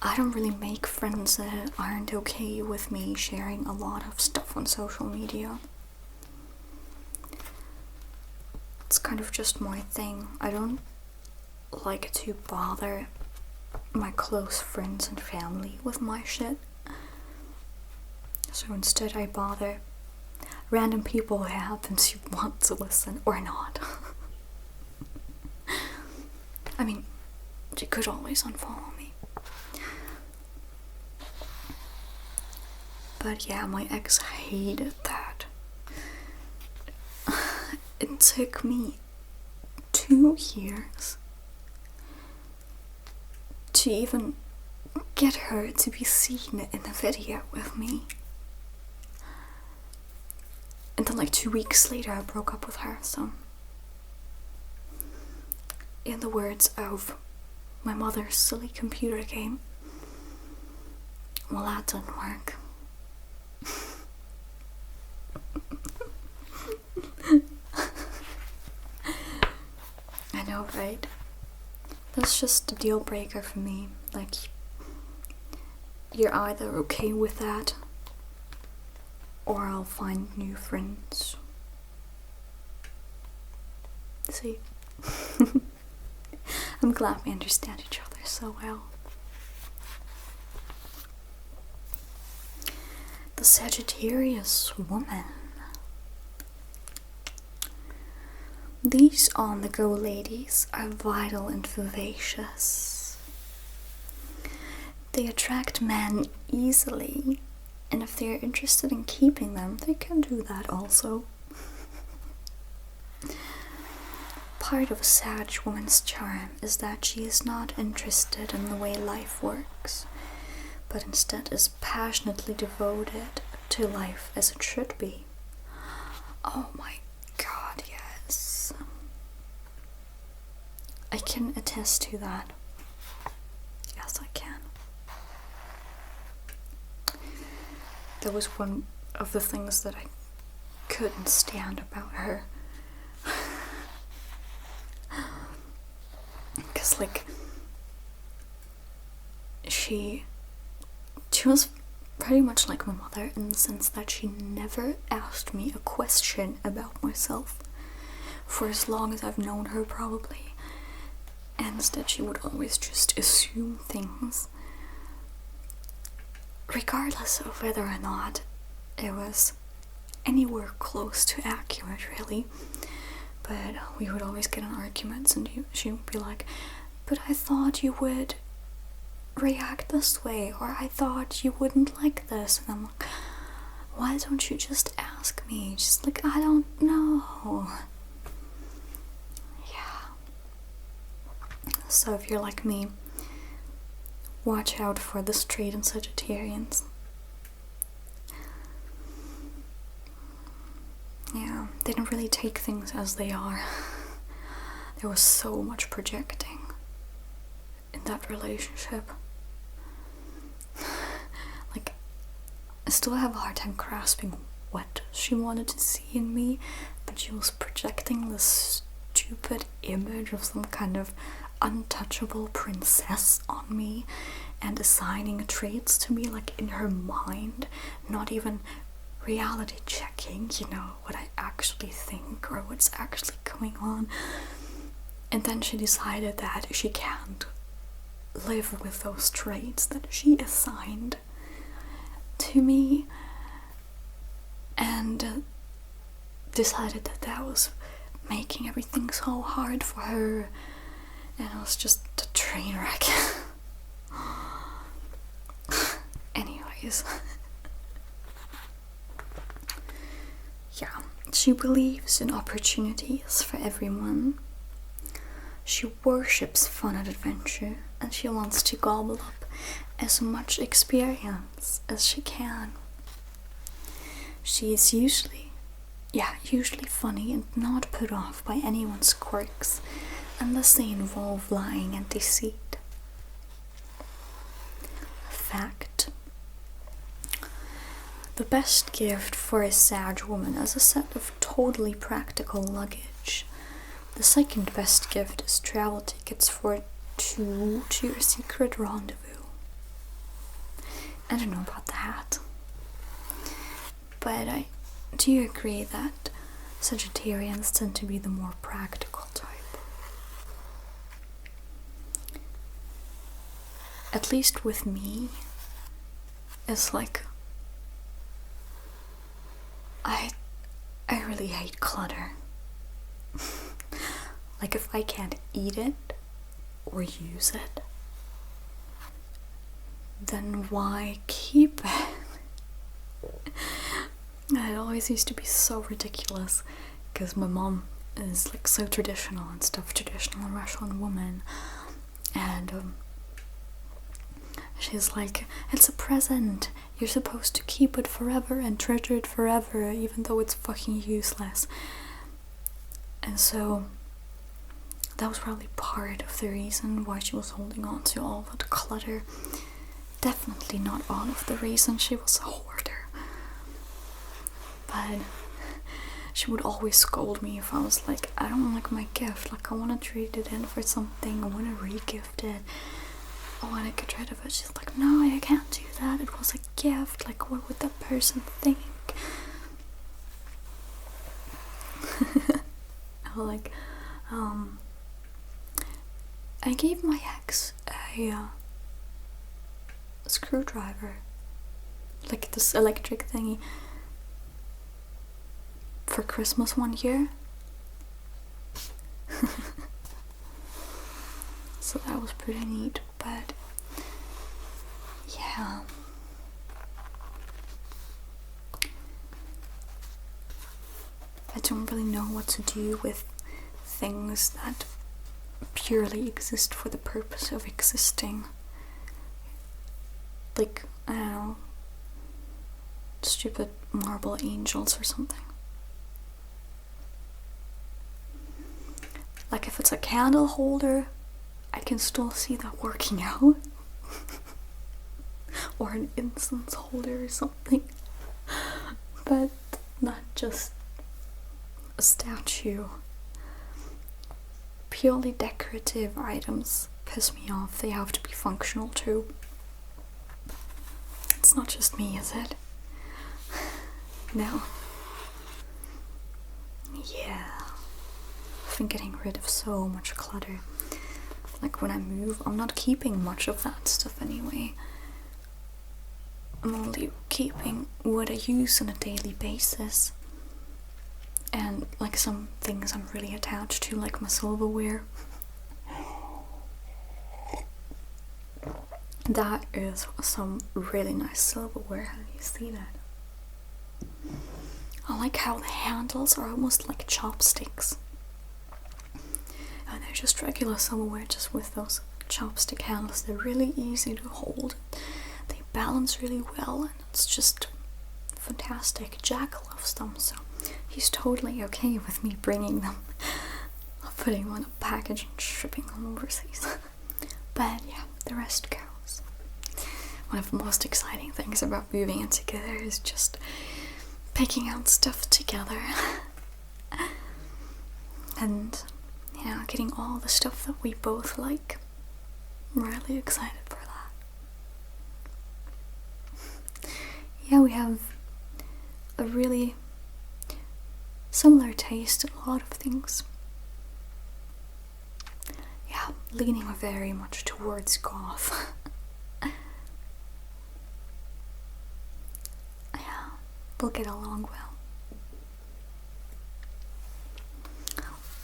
I don't really make friends that aren't okay with me sharing a lot of stuff on social media. It's kind of just my thing. I don't like to bother my close friends and family with my shit. So instead I bother random people who happen to want to listen or not. I mean, you could always unfollow me. But yeah, my ex hated that. It took me 2 years to even get her to be seen in a video with me. And then like 2 weeks later I broke up with her, so in the words of my mother's silly computer game, well, that didn't work. I know, right? That's just a deal breaker for me. Like, you're either okay with that, or I'll find new friends. See? I'm glad we understand each other so well. The Sagittarius woman. These on-the-go ladies are vital and vivacious. They attract men easily, and if they're interested in keeping them, they can do that also. Part of a Sag woman's charm is that she is not interested in the way life works, but instead is passionately devoted to life as it should be. Oh my god, yes. I can attest to that. Yes, I can. That was one of the things that I couldn't stand about her. Because, like, she was pretty much like my mother in the sense that she never asked me a question about myself for as long as I've known her, probably. And instead she would always just assume things, regardless of whether or not it was anywhere close to accurate, really. But we would always get in arguments, and she would be like, but I thought you would react this way, or I thought you wouldn't like this. And I'm like, why don't you just ask me? She's like, I don't know. Yeah. So if you're like me, watch out for this trait in Sagittarians. Yeah, they didn't really take things as they are. There was so much projecting in that relationship. Like, I still have a hard time grasping what she wanted to see in me, but she was projecting this stupid image of some kind of untouchable princess on me and assigning traits to me like in her mind, not even reality checking, you know, what I actually think or what's actually going on. And then she decided that she can't live with those traits that she assigned to me, and decided that that was making everything so hard for her, and it was just a train wreck. Anyways. Yeah, she believes in opportunities for everyone. She worships fun and adventure, and she wants to gobble up as much experience as she can. She is usually funny and not put off by anyone's quirks, unless they involve lying and deceit. Fact. The best gift for a Sag woman is a set of totally practical luggage. The second best gift is travel tickets to your secret rendezvous. I don't know about that, but I do agree that Sagittarians tend to be the more practical type. At least with me, it's like I really hate clutter. Like, if I can't eat it or use it, then why keep it? It always used to be so ridiculous, because my mom is like so traditional and stuff, traditional Russian woman, and she's like, it's a present, you're supposed to keep it forever and treasure it forever, even though it's fucking useless. And so that was probably part of the reason why she was holding on to all that clutter. Definitely not all of the reason. She was a hoarder. But she would always scold me if I was like, I don't like my gift, like I want to trade it in for something, I want to re-gift it, I want to get rid of it. She's like, no, I can't do that, it was a gift, like what would that person think? I was like, I gave my ex a screwdriver, like this electric thingy, for Christmas one year. So that was pretty neat, but yeah. I don't really know what to do with things that purely exist for the purpose of existing. Like, I don't know, stupid marble angels or something. Like, if it's a candle holder, I can still see that working out. Or an incense holder or something. But not just a statue. Purely decorative items piss me off. They have to be functional too. It's not just me, is it? No. Yeah. I've been getting rid of so much clutter. Like, when I move, I'm not keeping much of that stuff anyway. I'm only keeping what I use on a daily basis. And like some things I'm really attached to, like my silverware. That is some really nice silverware. Have you seen that? I like how the handles are almost like chopsticks. And they're just regular silverware, just with those chopstick handles. They're really easy to hold. They balance really well, and it's just fantastic. Jack loves them, so he's totally okay with me bringing them, putting them on a package and shipping them overseas. But yeah, the rest goes. One of the most exciting things about moving in together is just picking out stuff together. And, getting all the stuff that we both like. I'm really excited for that. Yeah, we have a really similar taste in a lot of things. Yeah, leaning very much towards goth. Yeah, we'll get along well.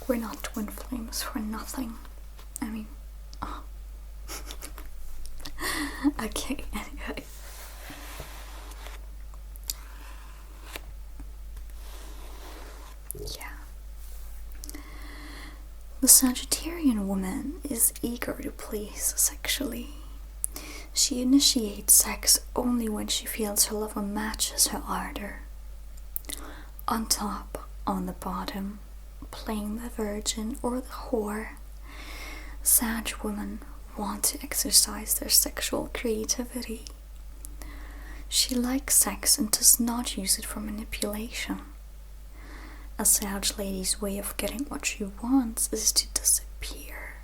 We're not twin flames for nothing. I mean, oh. Okay, anyway. Yeah. The Sagittarian woman is eager to please sexually. She initiates sex only when she feels her lover matches her ardor. On top, on the bottom, playing the virgin or the whore, Sag women want to exercise their sexual creativity. She likes sex and does not use it for manipulation. A Sag lady's way of getting what she wants is to disappear.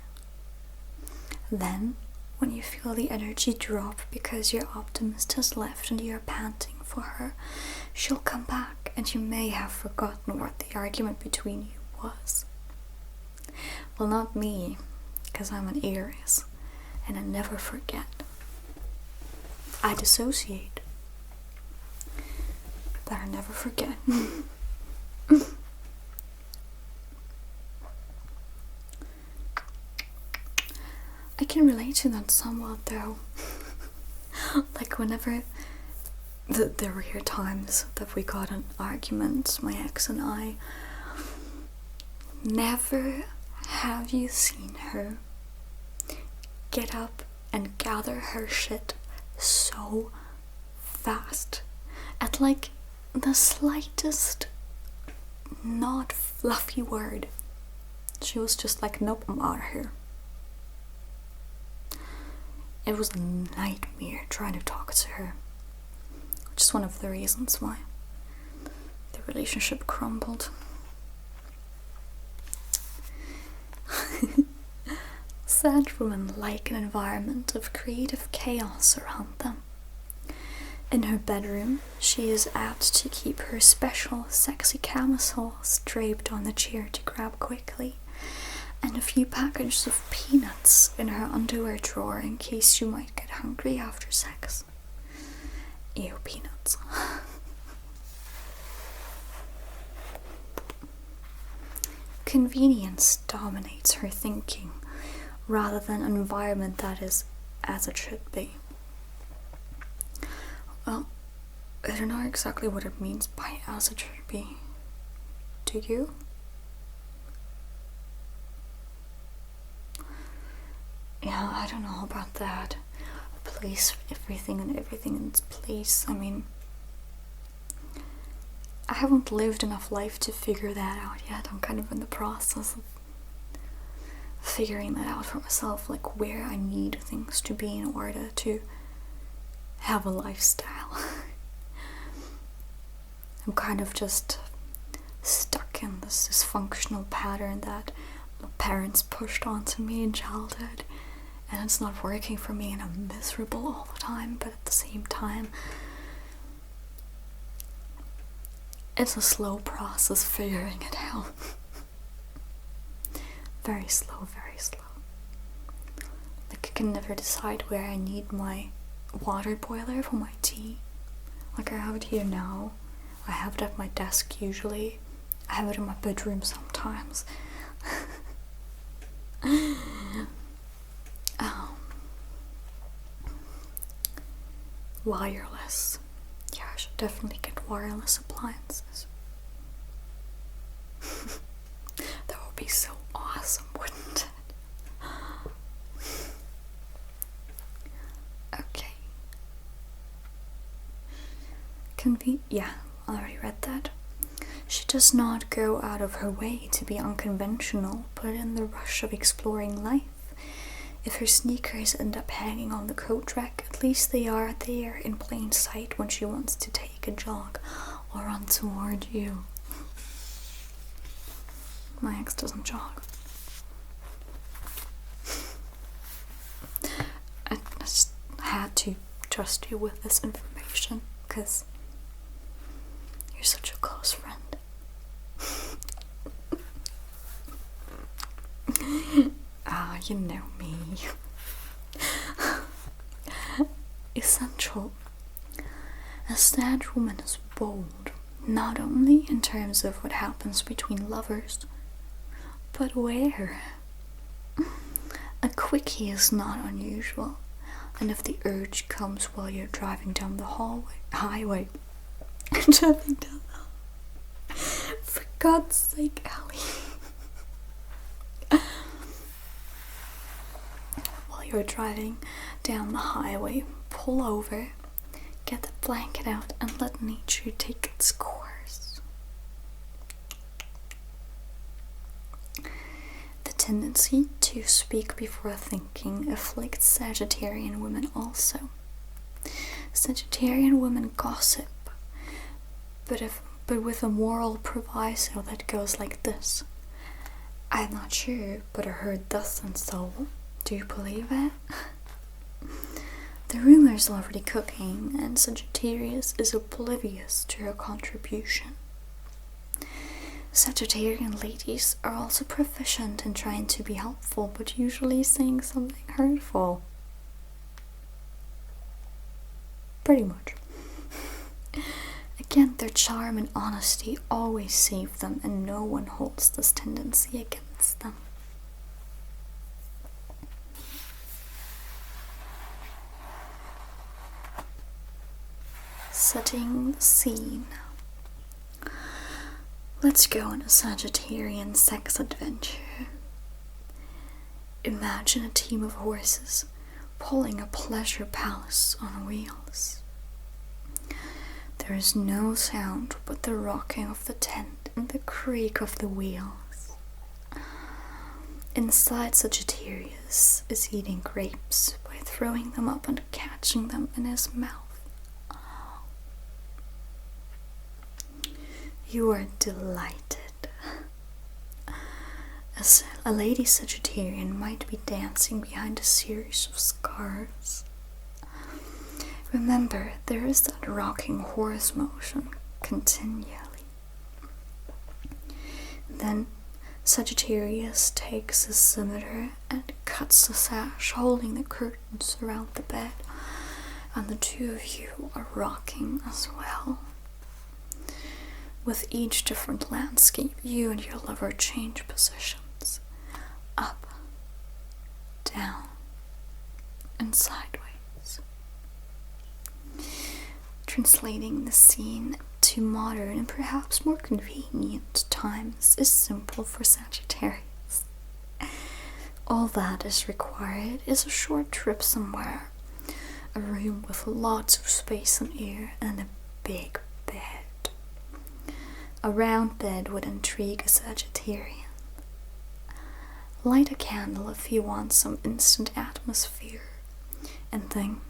Then, when you feel the energy drop because your optimist has left and you're panting for her, she'll come back and you may have forgotten what the argument between you was. Well, not me, because I'm an Aries and I never forget. I dissociate, but I never forget. I can relate to that somewhat though. Like whenever the rare times that we got in arguments, my ex and I, never have you seen her get up and gather her shit so fast at like the slightest not fluffy word. She was just like, nope, I'm out of here. It was a nightmare trying to talk to her, which is one of the reasons why the relationship crumbled. Sag women like an environment of creative chaos around them. In her bedroom, she is apt to keep her special sexy camisoles draped on the chair to grab quickly, and a few packages of peanuts in her underwear drawer in case you might get hungry after sex. Ew, peanuts. Convenience dominates her thinking, rather than an environment that is as it should be. Well, I don't know exactly what it means by as it should be. Do you? Yeah, I don't know about that. Place everything and everything in its place. I mean, I haven't lived enough life to figure that out yet. I'm kind of in the process of figuring that out for myself, like where I need things to be in order to have a lifestyle. I'm kind of just stuck in this dysfunctional pattern that my parents pushed onto me in childhood, and it's not working for me, and I'm miserable all the time. But at the same time, it's a slow process figuring it out. Very slow, very slow. Like I can never decide where I need my water boiler for my tea. Like I have it here now. I have it at my desk usually. I have it in my bedroom sometimes. Wireless. Yeah, I should definitely get wireless appliances. That would be so awesome, wouldn't it? Okay. Yeah, I already read that. She does not go out of her way to be unconventional, but in the rush of exploring life, if her sneakers end up hanging on the coat rack, at least they are there in plain sight when she wants to take a jog or run toward you. My ex doesn't jog. I just had to trust you with this information because you're such a close friend. You know me. Essential. A Sag woman is bold, not only in terms of what happens between lovers, but where. A quickie is not unusual, and if the urge comes while you're driving down the highway, driving down the for God's sake, Ellie. While you're driving down the highway, pull over, get the blanket out, and let nature take its course. The tendency to speak before thinking afflicts Sagittarian women also. Sagittarian women gossip, but with a moral proviso that goes like this. I'm not sure, but I heard thus and so. Do you believe it? The rumor's already cooking, and Sagittarius is oblivious to her contribution. Sagittarian ladies are also proficient in trying to be helpful, but usually saying something hurtful. Pretty much. Again, their charm and honesty always save them, and no one holds this tendency against them. Setting the scene. Let's go on a Sagittarian sex adventure. Imagine a team of horses pulling a pleasure palace on wheels. There is no sound but the rocking of the tent and the creak of the wheels. Inside, Sagittarius is eating grapes by throwing them up and catching them in his mouth. You are delighted. As a lady Sagittarian might be dancing behind a series of scarves. Remember, there is that rocking horse motion continually. Then Sagittarius takes his scimitar and cuts the sash holding the curtains around the bed, and the two of you are rocking as well. With each different landscape, you and your lover change positions. Up, down, and sideways. Translating the scene to modern and perhaps more convenient times is simple for Sagittarius. All that is required is a short trip somewhere, a room with lots of space and air, and a big bed. A round bed would intrigue a Sagittarian. Light a candle if you want some instant atmosphere, and then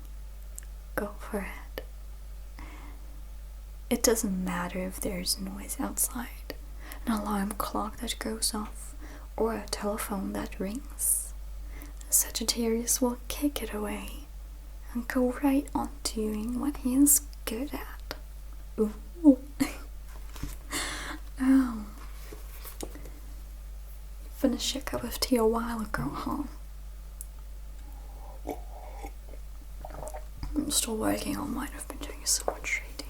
go for it. It doesn't matter if there's noise outside, an alarm clock that goes off, or a telephone that rings. Sagittarius will kick it away and go right on doing what he is good at. Ooh. Oh. Finished your cup of tea a while ago, huh? I'm still working on mine. I've been doing so much reading.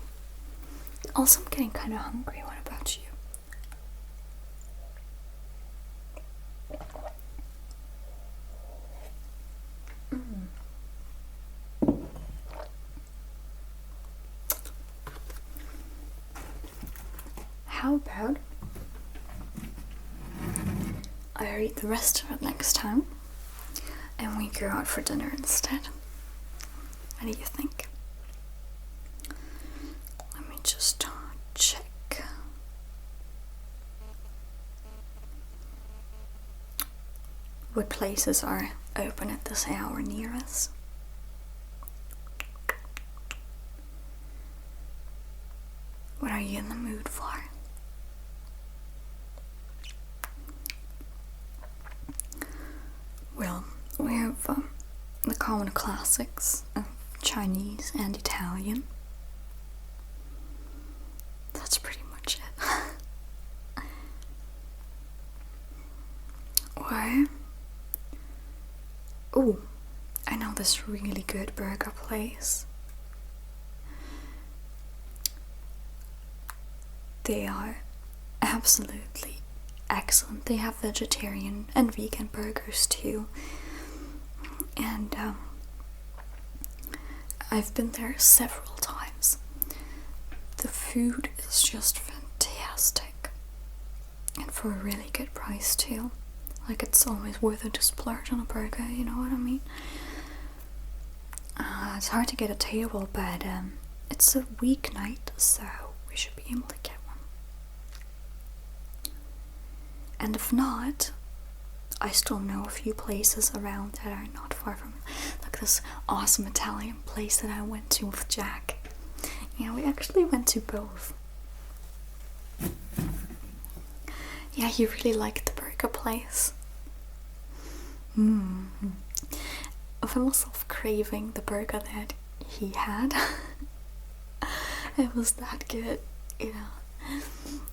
Also, I'm getting kind of hungry. What about you? How about I read the rest of it next time and we go out for dinner instead? What do you think? Let me just check. What places are open at this hour near us? What are you in the mood for? Well, we have the common classics of Chinese and Italian. That's pretty much it. Or, oh, I know this really good burger place. They are absolutely excellent. They have vegetarian and vegan burgers too. And I've been there several times. The food is just fantastic. And for a really good price too. Like, it's always worth it to splurge on a burger, you know what I mean? It's hard to get a table, but it's a weeknight, so we should be able to get one. And if not, I still know a few places around that are not far from it. Like this awesome Italian place that I went to with Jack. Yeah, we actually went to both. Yeah, he really liked the burger place. I found myself craving the burger that he had. It was that good, you know.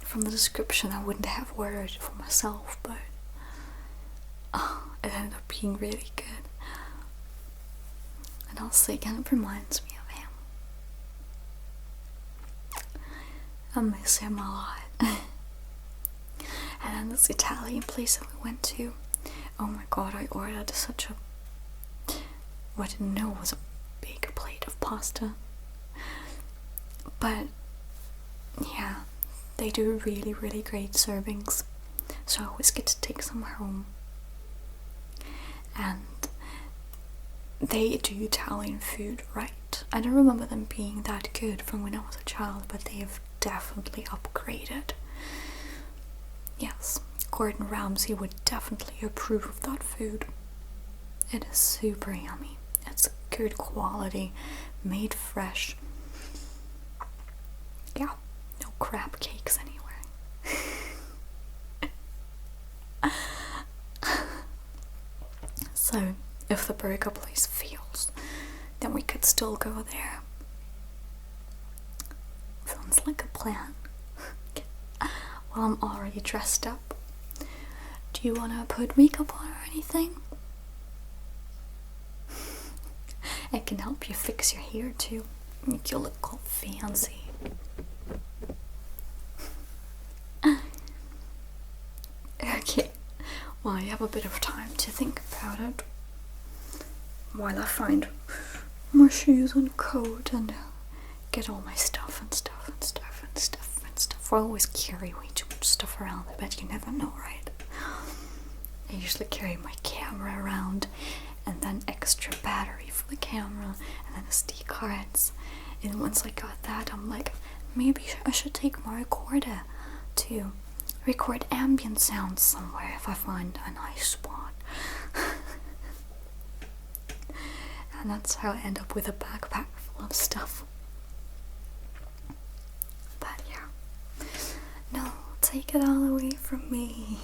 From the description, I wouldn't have ordered it for myself, but it ended up being really good. And also, it kind of reminds me of him. I miss him a lot. And then this Italian place that we went to, oh my god, I ordered such a, what I didn't know was a big plate of pasta. But yeah, they do really, really great servings, so I always get to take some home. And they do Italian food right. I don't remember them being that good from when I was a child, but they have definitely upgraded. Yes, Gordon Ramsay would definitely approve of that food. It is super yummy. It's good quality, made fresh. Yeah, no crab cakes anywhere. So, if the burger place fails, then we could still go there. Sounds like a plan. Well, I'm already dressed up. Do you want to put makeup on or anything? It can help you fix your hair too. Make you look all fancy. Okay, well, you have a bit of time to think about it while I find my shoes and coat and get all my stuff and stuff and stuff and stuff and stuff. I always carry way too much stuff around, I bet you never know, right? I usually carry my camera around, and then extra battery for the camera, and then SD cards. And once I got that, I'm like, maybe I should take my recorder to record ambient sounds somewhere if I find a nice spot. And that's how I end up with a backpack full of stuff. But yeah, no, take it all away from me.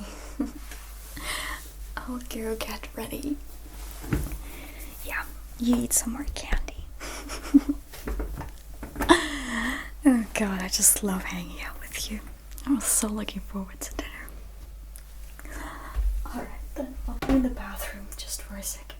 I'll go get ready. Yeah, you eat some more candy. Oh god, I just love hanging out with you. I was so looking forward to dinner. Alright then, I'll be in the bathroom just for a second.